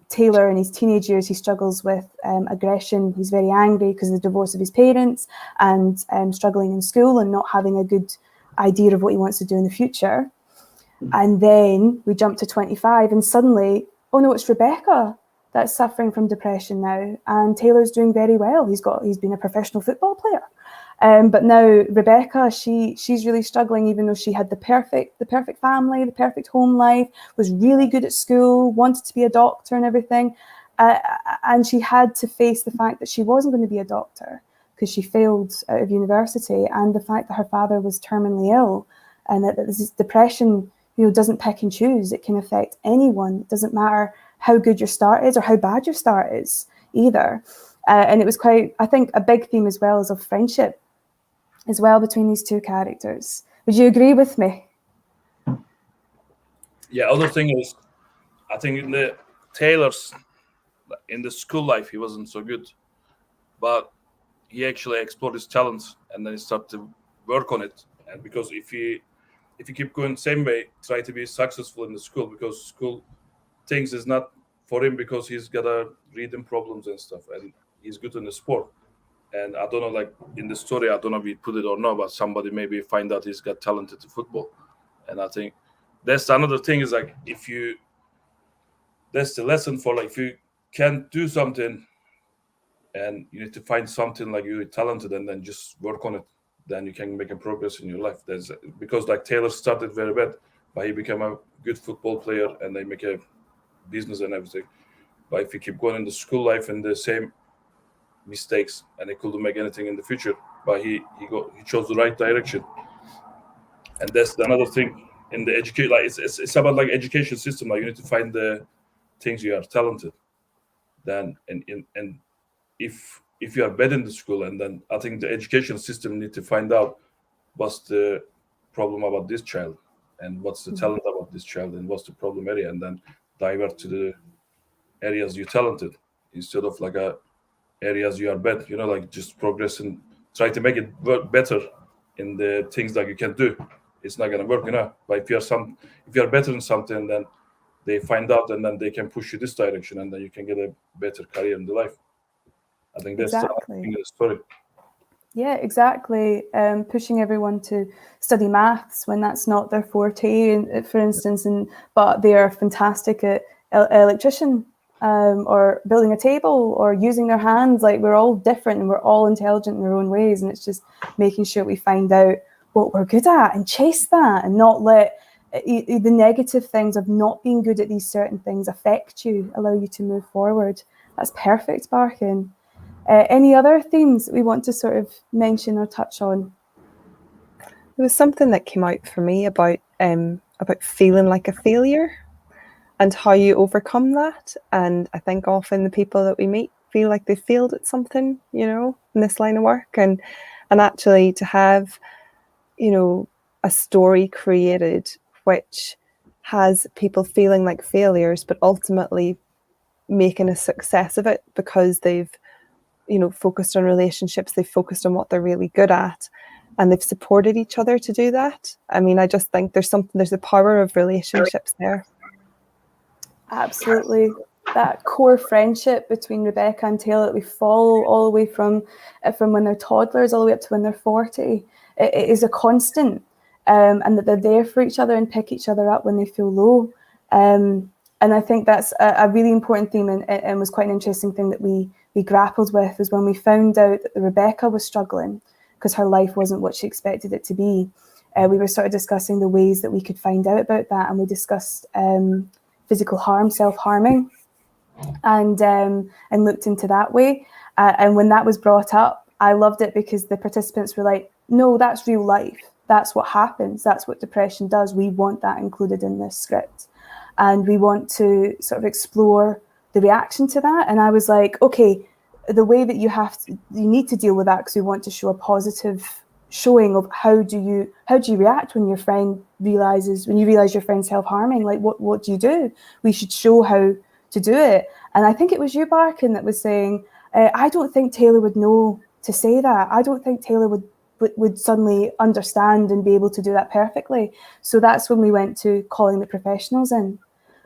Taylor in his teenage years, he struggles with aggression. He's very angry because of the divorce of his parents and struggling in school and not having a good idea of what he wants to do in the future. And then we jump to 25 and suddenly, oh no, it's Rebecca that's suffering from depression now. And Taylor's doing very well. He's been a professional football player. But now Rebecca, she's really struggling, even though she had the perfect family, the perfect home life, was really good at school, wanted to be a doctor and everything. And she had to face the fact that she wasn't going to be a doctor because she failed out of university, and the fact that her father was terminally ill, and that this depression, you know, doesn't pick and choose. It can affect anyone. It doesn't matter how good your start is or how bad your start is either. And it was quite, I think, a big theme as well as of friendship as well between these two characters. Would you agree with me? Yeah, other thing is, I think in the Taylor's, in the school life, he wasn't so good, but he actually explored his talents and then he started to work on it. And because if you keep going the same way, try to be successful in the school, because school things is not for him, because he's got reading problems and stuff, and he's good in the sport. And I don't know, like in the story, I don't know if we put it or not, but somebody maybe find out he's got talented to football. And I think that's another thing is like, that's the lesson for, like, if you can't do something and you need to find something like you're talented and then just work on it, then you can make a progress in your life. Because like Taylor started very bad, but he became a good football player and they make a business and everything. But if you keep going in the school life and the same mistakes, and he couldn't make anything in the future, but he chose the right direction. And that's another thing in the education, like it's about like education system. Like you need to find the things you are talented. Then and if you are bad in the school, and then I think the education system need to find out what's the problem about this child, and what's the talent about this child, and what's the problem area, and then divert to the areas you're talented instead of like areas you are bad. Like just progress and try to make it work better in the things that you can do. It's not gonna work, But if you are better in something, then they find out, and then they can push you this direction, and then you can get a better career in the life. I think that's Exactly. the story. Yeah, exactly. Pushing everyone to study maths when that's not their forte, for instance, but they are fantastic at electrician or building a table or using their hands. Like, we're all different and we're all intelligent in our own ways, and it's just making sure we find out what we're good at and chase that, and not let the negative things of not being good at these certain things affect you, allow you to move forward. That's perfect, Barkin. Any other themes that we want to sort of mention or touch on? There was something that came out for me about feeling like a failure and how you overcome that. And I think often the people that we meet feel like they failed at something, in this line of work, and actually to have, a story created which has people feeling like failures, but ultimately making a success of it because they've focused on relationships, they've focused on what they're really good at, and they've supported each other to do that. I mean, I just think there's the power of relationships there. Absolutely. That core friendship between Rebecca and Taylor that we follow all the way from when they're toddlers all the way up to when they're 40, it is a constant, and that they're there for each other and pick each other up when they feel low. And I think that's a really important theme, and was quite an interesting thing that we grappled with, is when we found out that Rebecca was struggling because her life wasn't what she expected it to be. We were sort of discussing the ways that we could find out about that, and we discussed physical harm, self-harming, and looked into that way. And when that was brought up, I loved it because the participants were like, no, that's real life. That's what happens. That's what depression does. We want that included in this script. And we want to sort of explore the reaction to that. And I was like, okay, the way that you need to deal with that, because we want to show a positive showing of how do you react when you realize your friend's self-harming. Like, what do you do? We should show how to do it. And I think it was you, Barkin, that was saying, I don't think Taylor would know to say that. I don't think Taylor would suddenly understand and be able to do that perfectly. So that's when we went to calling the professionals in.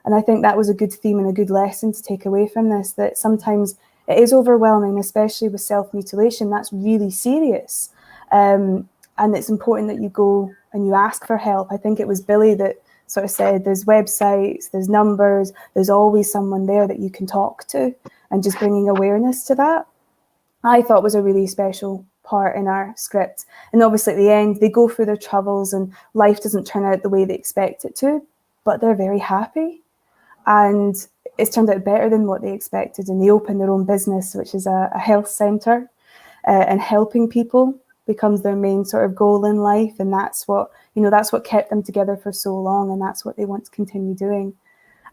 And I think that was a good theme and a good lesson to take away from this, that sometimes it is overwhelming, especially with self-mutilation. That's really serious. And it's important that you go and you ask for help. I think it was Billy that sort of said there's websites, there's numbers, there's always someone there that you can talk to, and just bringing awareness to that, I thought was a really special part in our script. And obviously at the end, they go through their troubles and life doesn't turn out the way they expect it to, but they're very happy. And it's turned out better than what they expected. And they open their own business, which is a health centre, and helping people becomes their main sort of goal in life. And that's what kept them together for so long. And that's what they want to continue doing.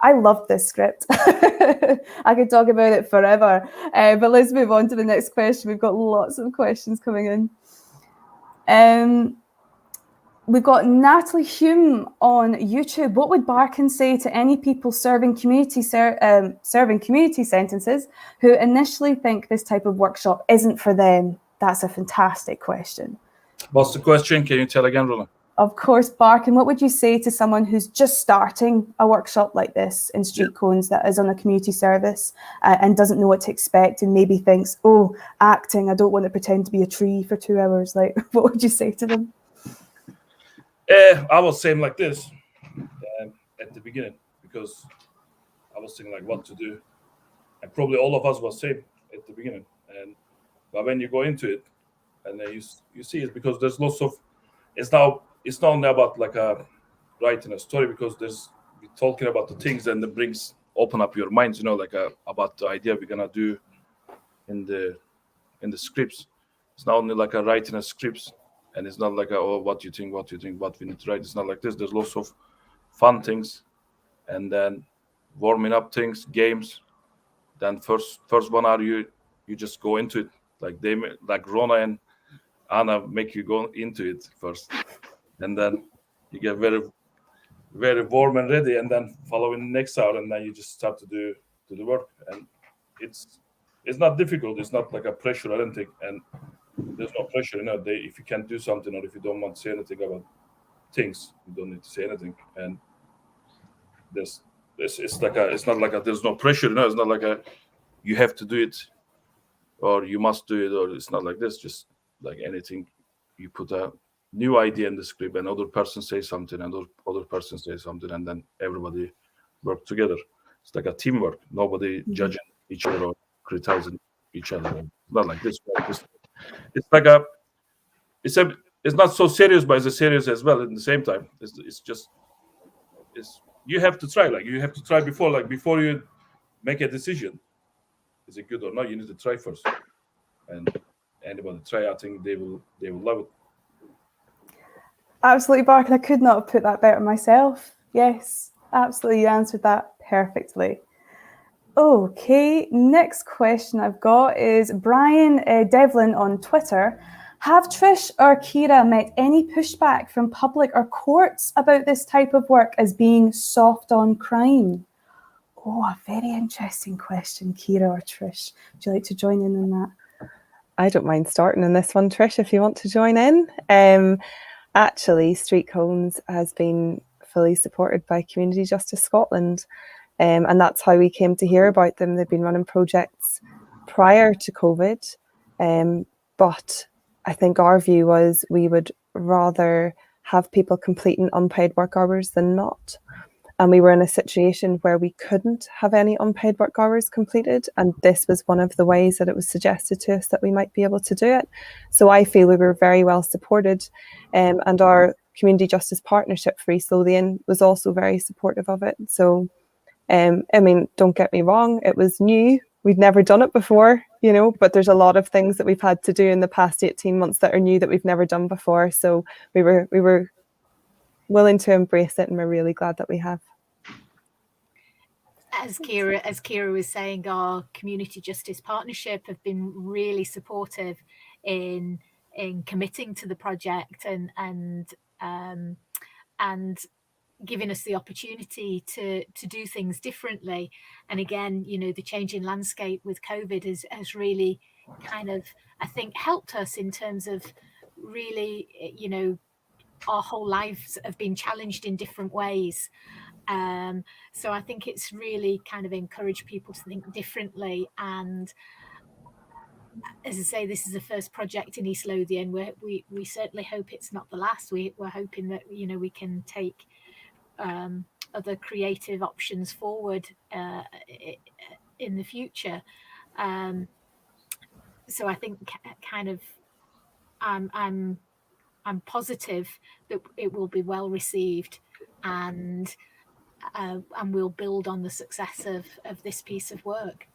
I loved this script. I could talk about it forever. But let's move on to the next question. We've got lots of questions coming in. We've got Natalie Hume on YouTube. What would Barkin say to any people serving community sentences who initially think this type of workshop isn't for them? That's a fantastic question. What's the question? Can you tell again, Rhona? Of course, Barkin, what would you say to someone who's just starting a workshop like this in StreetCones that is on a community service and doesn't know what to expect and maybe thinks, oh, acting, I don't want to pretend to be a tree for 2 hours. Like, what would you say to them? I was saying like this at the beginning, because I was thinking like what to do, and probably all of us was same at the beginning. But when you go into it, and then you see it, because there's lots of it's not only about like writing a story, because we're talking about the things and it open up your minds, like about the idea we're gonna do in the scripts. It's not only like writing a scripts, and it's not like what do you think, what we need to write. It's not like this. There's lots of fun things, and then warming up things, games. Then first 1 hour you just go into it, like Rhona and Anna make you go into it first, and then you get very very warm and ready, and then following the next hour, and then you just start to do the work. And it's not difficult. It's not like a pressure or anything, and there's no pressure. If you can't do something or if you don't want to say anything about things, you don't need to say anything. And it's not like there's no pressure. It's not like you have to do it or you must do it, or it's not like this. Just like anything, you put a new idea in the script, and other person says something, and other person says something, and then everybody work together. It's like a teamwork. Nobody judging each other or criticizing each other. It's not like this. It's like it's not so serious, but it's serious as well at the same time. You have to try. Like you have to try before you make a decision. Is it good or not? You need to try first. And anybody try, I think they will love it. Absolutely, Bark. I could not have put that better myself. Yes, absolutely. You answered that perfectly. Okay, next question I've got is Brian Devlin on Twitter. Have Trish or Ciara met any pushback from public or courts about this type of work as being soft on crime? Oh, a very interesting question, Ciara or Trish. Would you like to join in on that? I don't mind starting in this one, Trish, if you want to join in. Actually, StreetCones has been fully supported by Community Justice Scotland, and that's how we came to hear about them. They've been running projects prior to COVID, but I think our view was we would rather have people completing unpaid work hours than not. And we were in a situation where we couldn't have any unpaid work hours completed. And this was one of the ways that it was suggested to us that we might be able to do it. So I feel we were very well supported. And our Community Justice Partnership for East Lothian was also very supportive of it. So, I mean, don't get me wrong, it was new. We'd never done it before, but there's a lot of things that we've had to do in the past 18 months that are new that we've never done before. So we were willing to embrace it, and we're really glad that we have. As Ciara was saying, our Community Justice Partnership have been really supportive in committing to the project and giving us the opportunity to do things differently. And again, the changing landscape with COVID has really kind of, I think, helped us in terms of really, our whole lives have been challenged in different ways. So I think it's really kind of encouraged people to think differently. And as I say, this is the first project in East Lothian where we certainly hope it's not the last. We're hoping that, we can take other creative options forward in the future. So I think kind of I'm positive that it will be well received, and we'll build on the success of this piece of work.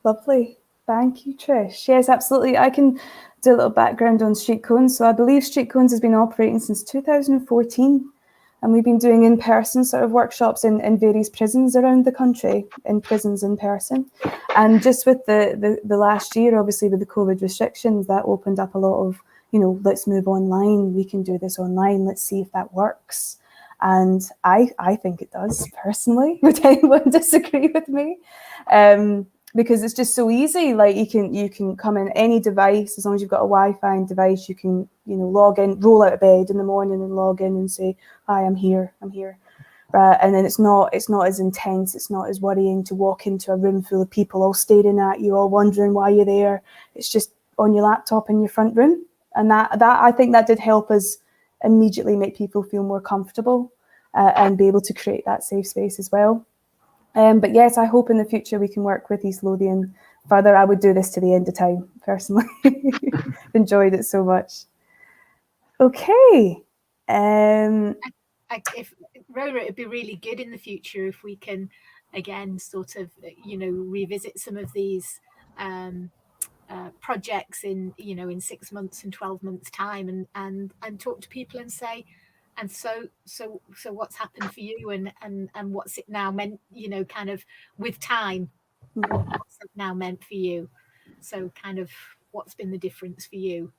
Lovely. Thank you, Trish. Yes, absolutely. I can do a little background on StreetCones. So I believe StreetCones has been operating since 2014, and we've been doing in-person sort of workshops in various prisons around the country, in prisons in person. And just with the last year, obviously with the COVID restrictions, that opened up a lot of, let's move online. We can do this online. Let's see if that works. And I think it does, personally. Would anyone disagree with me? Because it's just so easy. Like you can come in any device, as long as you've got a Wi-Fi device, you can, log in, roll out of bed in the morning and log in and say, hi, I'm here. And then it's not as intense, it's not as worrying to walk into a room full of people all staring at you, all wondering why you're there. It's just on your laptop in your front room. And that I think that did help us immediately make people feel more comfortable and be able to create that safe space as well. But yes, I hope in the future we can work with East Lothian further. I would do this to the end of time, personally. Enjoyed it so much. Okay. If Rhona, it'd be really good in the future if we can, again, sort of, revisit some of these projects in, you know, in 6 months and 12 months time, and talk to people and say, and so what's happened for you, and what's it now meant, you know, kind of with time, what's it now meant for you? So kind of what's been the difference for you?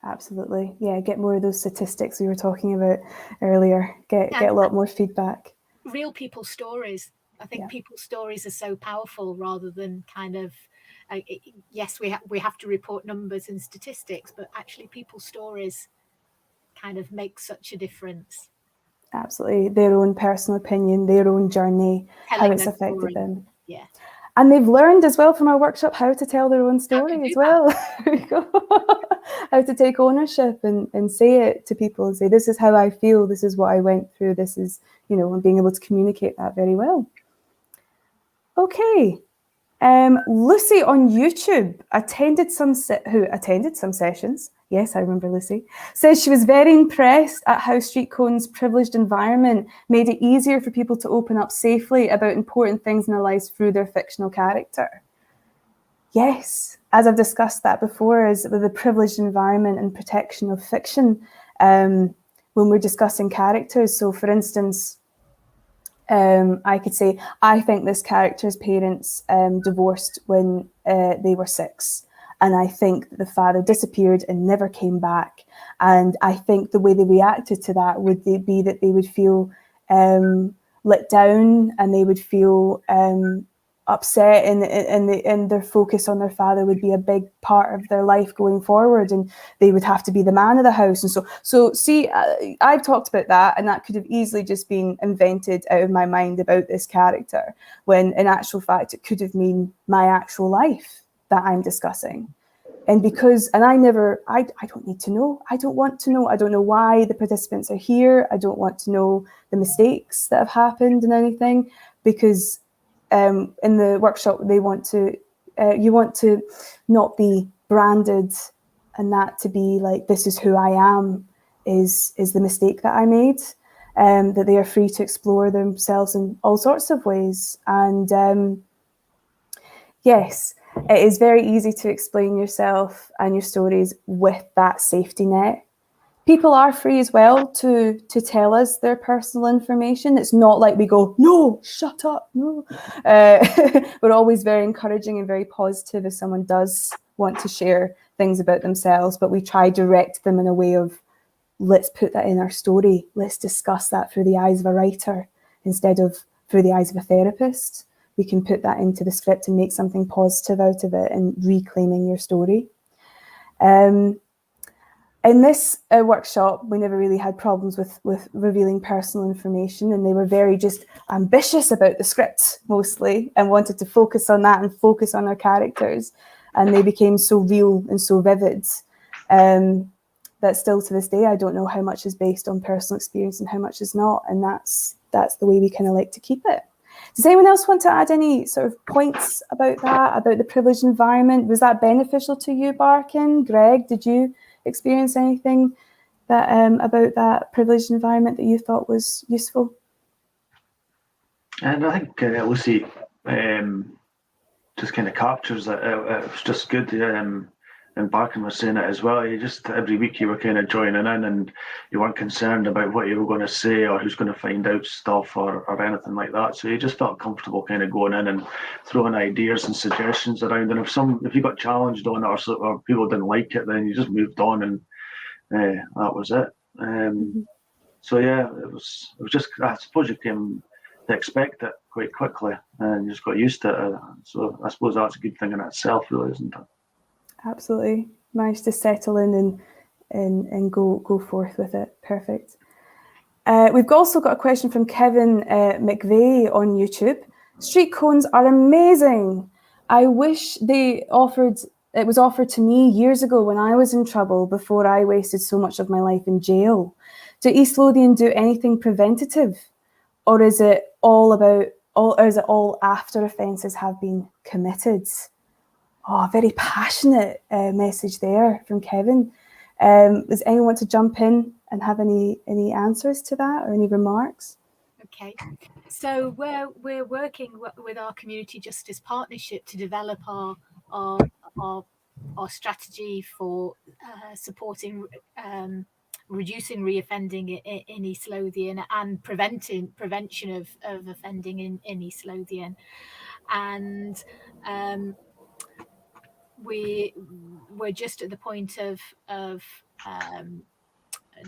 Absolutely. Yeah, get more of those statistics we were talking about earlier. Get a lot more feedback. Real people stories. I think people's stories are so powerful, rather than kind of yes, we have to report numbers and statistics, but actually people's stories kind of make such a difference. Absolutely. Their own personal opinion, their own journey, how it's affected them. Yeah. And they've learned as well from our workshop how to tell their own story as well. How to take ownership and say it to people and say, this is how I feel, this is what I went through, this is, you know, and being able to communicate that very well. Okay. Lucy on YouTube attended some sessions. Yes, I remember Lucy. Says she was very impressed at how StreetCones' privileged environment made it easier for people to open up safely about important things in their lives through their fictional character. Yes, as I've discussed that before, is with the privileged environment and protection of fiction when we're discussing characters. So, for instance, I could say, I think this character's parents divorced when they were 6. And I think that the father disappeared and never came back. And I think the way they reacted to that would be that they would feel let down, and they would feel upset, and their focus on their father would be a big part of their life going forward, and they would have to be the man of the house. And so see, I've talked about that, and that could have easily just been invented out of my mind about this character, when in actual fact it could have been my actual life that I'm discussing. And I don't need to know. I don't want to know. I don't know why the participants are here. I don't want to know the mistakes that have happened and anything, because in the workshop you want to not be branded, and that to be like, this is who I am, is the mistake that I made, that they are free to explore themselves in all sorts of ways. And yes, it is very easy to explain yourself and your stories with that safety net. People are free as well to tell us their personal information. It's not like we go, no, shut up, no. We're always very encouraging and very positive if someone does want to share things about themselves, but we try to direct them in a way of, let's put that in our story. Let's discuss that through the eyes of a writer instead of through the eyes of a therapist. We can put that into the script and make something positive out of it and reclaiming your story. In this workshop, we never really had problems with revealing personal information, and they were very just ambitious about the script mostly, and wanted to focus on that and focus on our characters. And they became so real and so vivid that still to this day, I don't know how much is based on personal experience and how much is not. And that's the way we kind of like to keep it. Does anyone else want to add any sort of points about that, about the privileged environment? Was that beneficial to you, Barkin? Greg, did you experience anything that about that privileged environment that you thought was useful? And I think Lucy just kind of captures it. It was just good. And Barkin was saying it as well. You just, every week you were kind of joining in, and you weren't concerned about what you were going to say or who's going to find out stuff or anything like that. So you just felt comfortable kind of going in and throwing ideas and suggestions around. And if you got challenged on it or people didn't like it, then you just moved on, and that was it. So yeah, it was just, I suppose you came to expect it quite quickly, and you just got used to it. So I suppose that's a good thing in itself, really, isn't it? Absolutely. Managed to settle in and go forth with it. Perfect. We've also got a question from Kevin McVeigh on YouTube. StreetCones are amazing. I wish it was offered to me years ago when I was in trouble, before I wasted so much of my life in jail. Do East Lothian do anything preventative, or is it all after offences have been committed? Oh, very passionate message there from Kevin. Does anyone want to jump in and have any answers to that or any remarks? Okay, so we're working with our community justice partnership to develop our our strategy for supporting reducing reoffending in East Lothian and prevention of offending in East Lothian. And we're just at the point of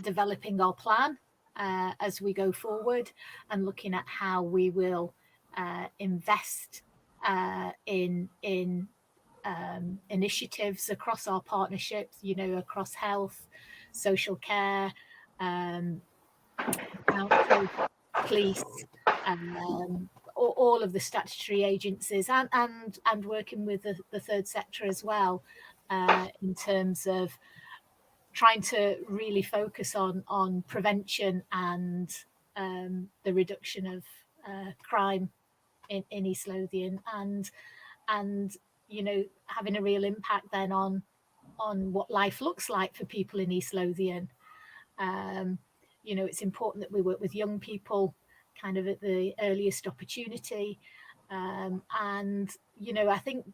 developing our plan as we go forward, and looking at how we will invest in initiatives across our partnerships, across health, social care, council, police, all of the statutory agencies, and working with the third sector as well, in terms of trying to really focus on prevention and the reduction of crime in East Lothian, and having a real impact then on what life looks like for people in East Lothian. It's important that we work with young people kind of at the earliest opportunity, and I think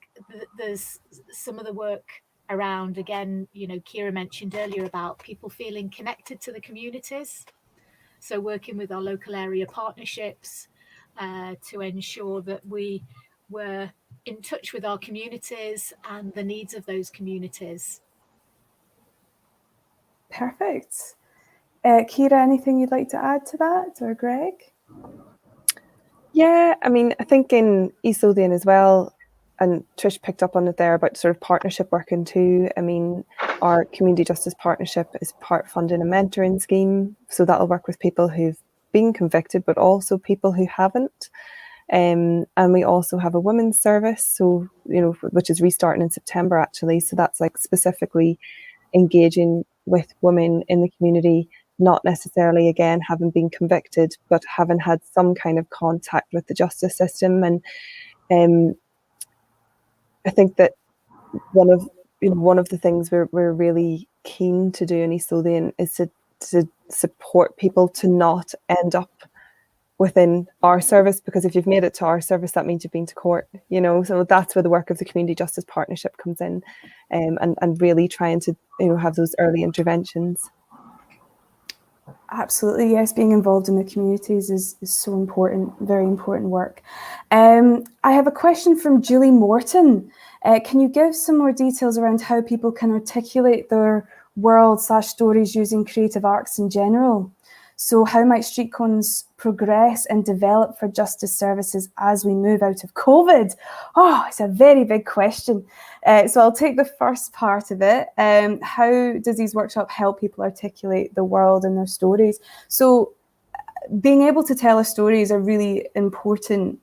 there's some of the work around, again, Ciara mentioned earlier about people feeling connected to the communities, so working with our local area partnerships to ensure that we were in touch with our communities and the needs of those communities. Perfect. Ciara, anything you'd like to add to that, or Greig? Yeah, I mean, I think in East Lothian as well, and Trish picked up on it there about sort of partnership working too. I mean, our community justice partnership is part funding a mentoring scheme, so that'll work with people who've been convicted, but also people who haven't. And we also have a women's service, so which is restarting in September actually. So that's like specifically engaging with women in the community, not necessarily again having been convicted, but having had some kind of contact with the justice system. And I think that one of the things we're really keen to do in East Lothian is to support people to not end up within our service, because if you've made it to our service, that means you've been to court, so that's where the work of the community justice partnership comes in, and really trying to have those early interventions. Absolutely, yes. Being involved in the communities is so important, very important work. I have a question from Julie Morton. Can you give some more details around how people can articulate their world/stories using creative arts in general? So how might StreetCones progress and develop for justice services as we move out of COVID? Oh, it's a very big question. So I'll take the first part of it. How does these workshops help people articulate the world and their stories? So being able to tell a story is a really important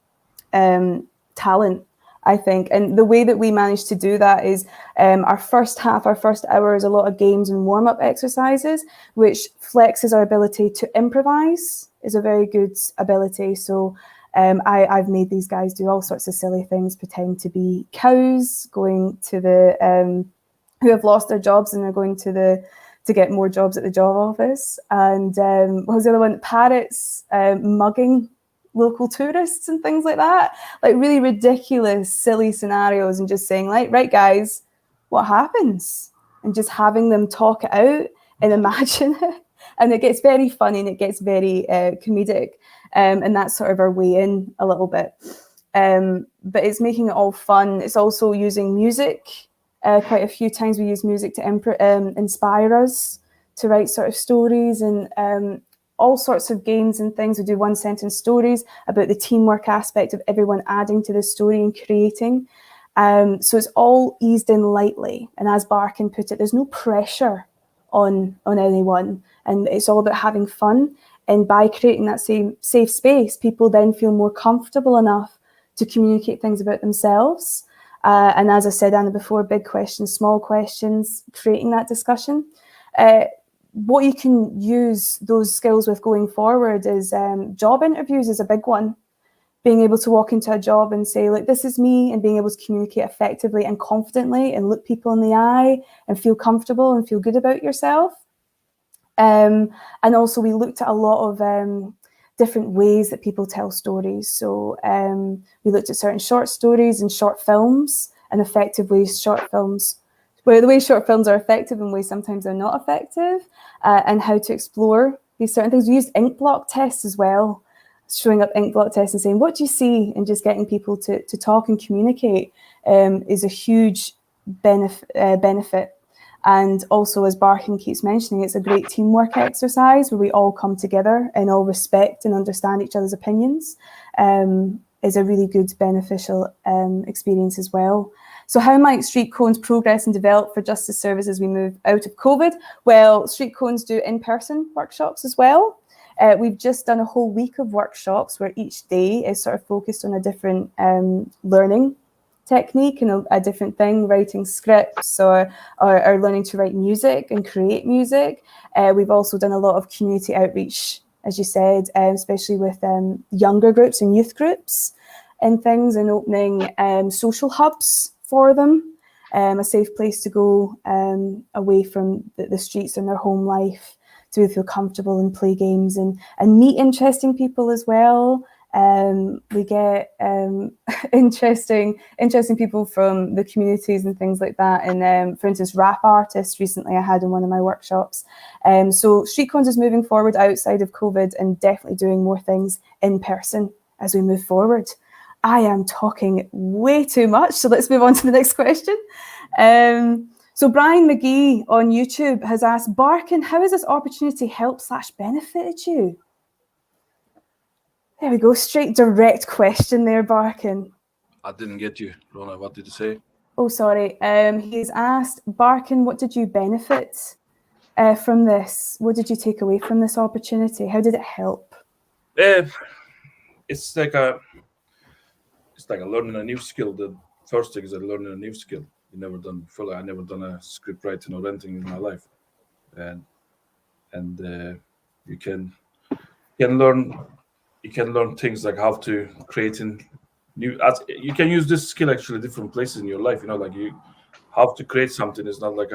talent, I think. And the way that we manage to do that is our first hour is a lot of games and warm-up exercises, which flexes our ability to improvise, is a very good ability. So I've made these guys do all sorts of silly things, pretend to be cows, going to the who have lost their jobs and they're going to get more jobs at the job office. And what was the other one? Parrots mugging local tourists and things like that, like really ridiculous, silly scenarios, and just saying, like, right guys, what happens? And just having them talk it out and imagine it. And it gets very funny and it gets very comedic. And that's sort of our way in a little bit. But it's making it all fun. It's also using music. Quite a few times we use music to inspire us to write sort of stories, and all sorts of games and things. We do one-sentence stories about the teamwork aspect of everyone adding to the story and creating. So it's all eased in lightly. And as Barkin put it, there's no pressure on anyone. And it's all about having fun. And by creating that same safe space, people then feel more comfortable enough to communicate things about themselves. And as I said, Anna, before, big questions, small questions, creating that discussion. What you can use those skills with going forward is job interviews is a big one. Being able to walk into a job and say, look, this is me, and being able to communicate effectively and confidently and look people in the eye and feel comfortable and feel good about yourself. And also we looked at a lot of different ways that people tell stories. So we looked at certain short stories and short films and effective ways short films, where the way short films are effective and ways sometimes they're not effective, and how to explore these certain things. We used ink block tests as well, showing up ink block tests and saying, what do you see? And just getting people to talk and communicate is a huge benefit. And also, as Barkin keeps mentioning, it's a great teamwork exercise where we all come together and all respect and understand each other's opinions. Is a really good beneficial experience as well. So how might StreetCones progress and develop for justice service as we move out of COVID? Well, StreetCones do in-person workshops as well. We've just done a whole week of workshops where each day is sort of focused on a different learning technique and a different thing, writing scripts or learning to write music and create music. We've also done a lot of community outreach, as you said, especially with younger groups and youth groups and things, and opening social hubs for them, a safe place to go away from the streets and their home life to feel comfortable and play games and meet interesting people as well. We get interesting people from the communities and things like that. And for instance, rap artists recently I had in one of my workshops. So StreetCones is moving forward outside of COVID and definitely doing more things in person as we move forward. I am talking way too much, so let's move on to the next question. So Brian McGee on YouTube has asked, Barkin, how has this opportunity helped/benefited you? There we go, straight direct question there, Barkin. I didn't get you, Rhona. What did you say? Oh, sorry. He's asked, Barkin, what did you benefit from this? What did you take away from this opportunity? How did it help? It's like a learning a new skill. The first thing is learning a new skill you never done before. I never done a script writing or anything in my life, and you can learn things like how to create new. You can use this skill actually different places in your life. Like you have to create something. It's not like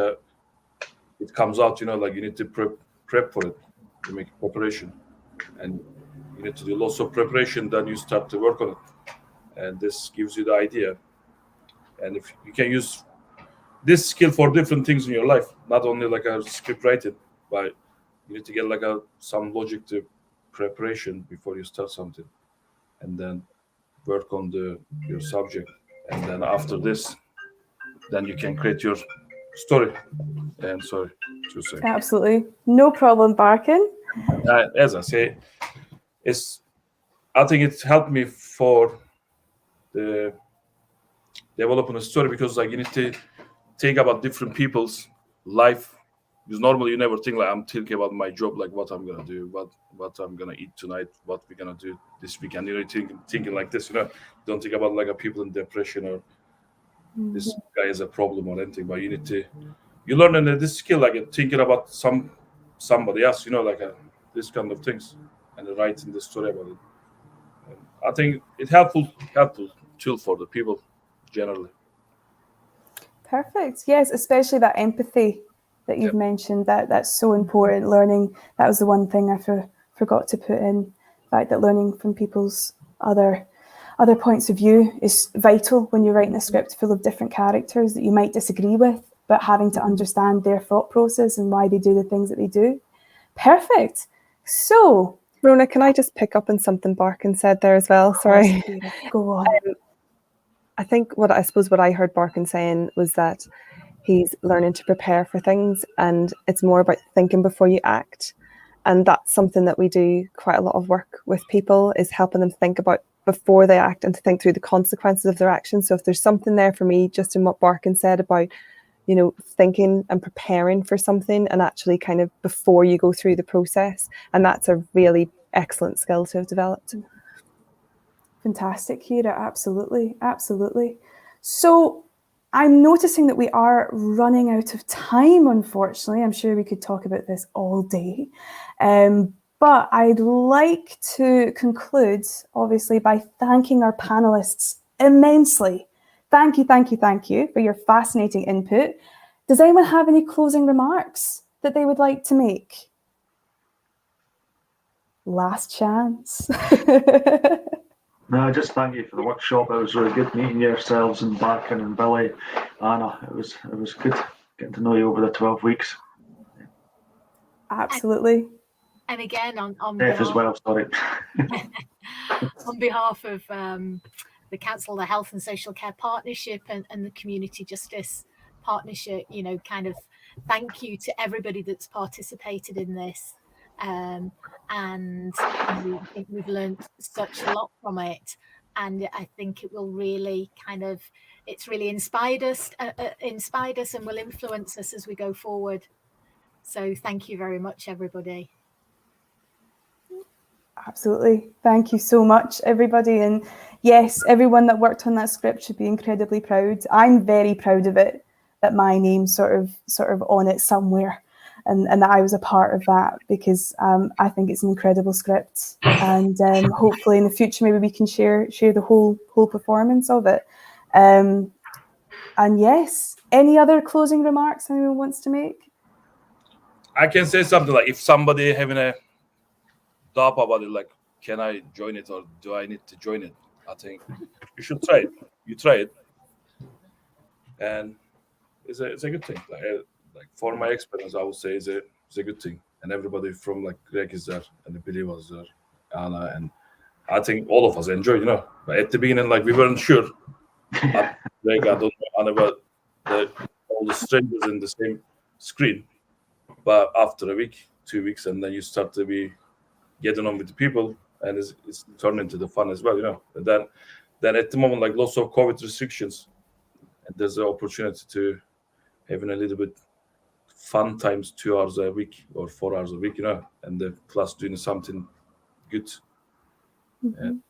it comes out. Like you need to prep for it, to make preparation, and you need to do lots of preparation. Then you start to work on it. And this gives you the idea. And if you can use this skill for different things in your life, not only like a script writing, but you need to get like some logic to preparation before you start something, and then work on your subject. And then after this, then you can create your story. And sorry to say. Absolutely. No problem, Barkin. As I say, I think it helped me for the developing a story, because like you need to think about different people's life, because normally you never think like I'm thinking about my job, like what I'm gonna do, what I'm gonna eat tonight, what we're gonna do this weekend. You're thinking like this, don't think about like a people in depression or this guy has a problem or anything. But you learn this skill, like thinking about somebody else, like this kind of things, and writing the story about it. And I think it's helpful tool for the people generally. Perfect. Yes, especially that empathy that you've mentioned. That's so important. Learning, that was the one thing I forgot to put in. The fact that learning from people's other points of view is vital when you're writing a script full of different characters that you might disagree with, but having to understand their thought process and why they do the things that they do. Perfect. So, Rhona, can I just pick up on something Barkin said there as well? Sorry. Go on. I think what I heard Barkin saying was that he's learning to prepare for things, and it's more about thinking before you act. And that's something that we do quite a lot of work with people, is helping them think about before they act and to think through the consequences of their actions. So if there's something there for me, just in what Barkin said about, thinking and preparing for something, and actually kind of before you go through the process, and that's a really excellent skill to have developed. Fantastic, Ciara. Absolutely. Absolutely. So I'm noticing that we are running out of time, unfortunately. I'm sure we could talk about this all day. But I'd like to conclude, obviously, by thanking our panelists immensely. Thank you for your fascinating input. Does anyone have any closing remarks that they would like to make? Last chance. No, just thank you for the workshop. It was really good meeting yourselves and Barkin and Billy, Anna. It was good getting to know you over the 12 weeks. Absolutely. And again, on Beth behalf, as well, sorry. on behalf of the Council, the Health and Social Care Partnership and the Community Justice Partnership, you know, kind of thank you to everybody that's participated in this. And I think we've learned such a lot from it. And I think it will really it's really inspired us and will influence us as we go forward. So thank you very much, everybody. Absolutely. Thank you so much, everybody. And yes, everyone that worked on that script should be incredibly proud. I'm very proud of it, that my name's sort of on it somewhere, and that I was a part of that, because I think it's an incredible script. And hopefully in the future, maybe we can share the whole performance of it. And yes, any other closing remarks anyone wants to make? I can say something like, if somebody having a doubt about it, like, can I join it or do I need to join it? I think you should try it. You try it, and it's a good thing. Like for my experience, I would say it's a good thing. And everybody from like Greig is there, and Billy was there, Anna, and I think all of us enjoyed. You know, but at the beginning, like we weren't sure. Greig, I don't know Anna, but all the strangers in the same screen. But after a week, 2 weeks, and then you start to be getting on with the people, and it's turned into the fun as well, you know. And then at the moment, like lots of COVID restrictions, and there's the opportunity to having a little bit fun times 2 hours a week or 4 hours a week, you know, and the plus doing something good. Mm-hmm. And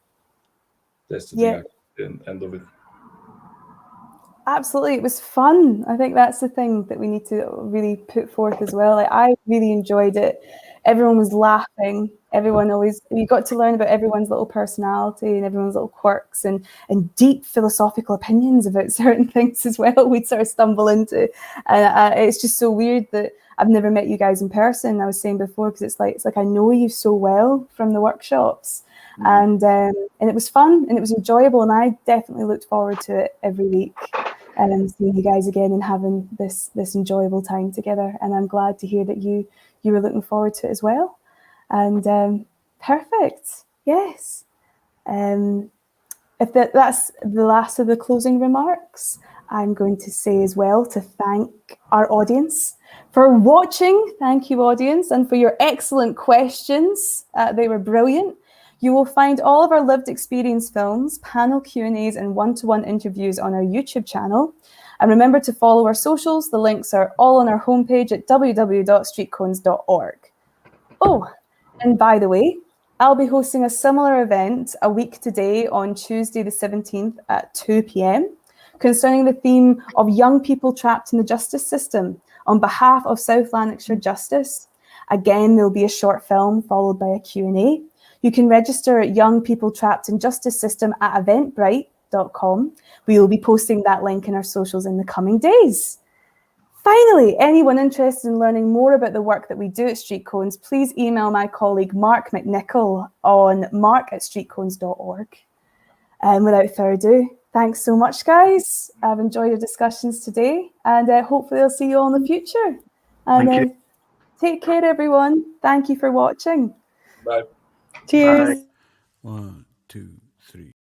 that's the thing at the end of it. Absolutely, it was fun. I think that's the thing that we need to really put forth as well. Like, I really enjoyed it. Everyone was laughing. You got to learn about everyone's little personality and everyone's little quirks and deep philosophical opinions about certain things as well. We'd sort of stumble into, and it's just so weird that I've never met you guys in person. I was saying before, because it's like I know you so well from the workshops. Mm-hmm. And it was fun and it was enjoyable, and I definitely looked forward to it every week. And seeing you guys again and having this enjoyable time together. And I'm glad to hear that you were looking forward to it as well. And perfect, yes. If that's the last of the closing remarks, I'm going to say as well to thank our audience for watching. Thank you, audience, and for your excellent questions. They were brilliant. You will find all of our lived experience films, panel Q&As and one-to-one interviews on our YouTube channel. And remember to follow our socials. The links are all on our homepage at www.streetcones.org. Oh, and by the way, I'll be hosting a similar event a week today on Tuesday the 17th at 2 p.m. concerning the theme of young people trapped in the justice system on behalf of South Lanarkshire Justice. Again, there'll be a short film followed by a Q&A. You can register at Young People Trapped in Justice System at eventbrite.com. We will be posting that link in our socials in the coming days. Finally, anyone interested in learning more about the work that we do at StreetCones, please email my colleague Mark McNichol on mark@streetcones.org. And without further ado, thanks so much, guys. I've enjoyed the discussions today, and hopefully I'll see you all in the future. And take care, everyone. Thank you for watching. Bye. Cheers. Bye. 1, 2, 3.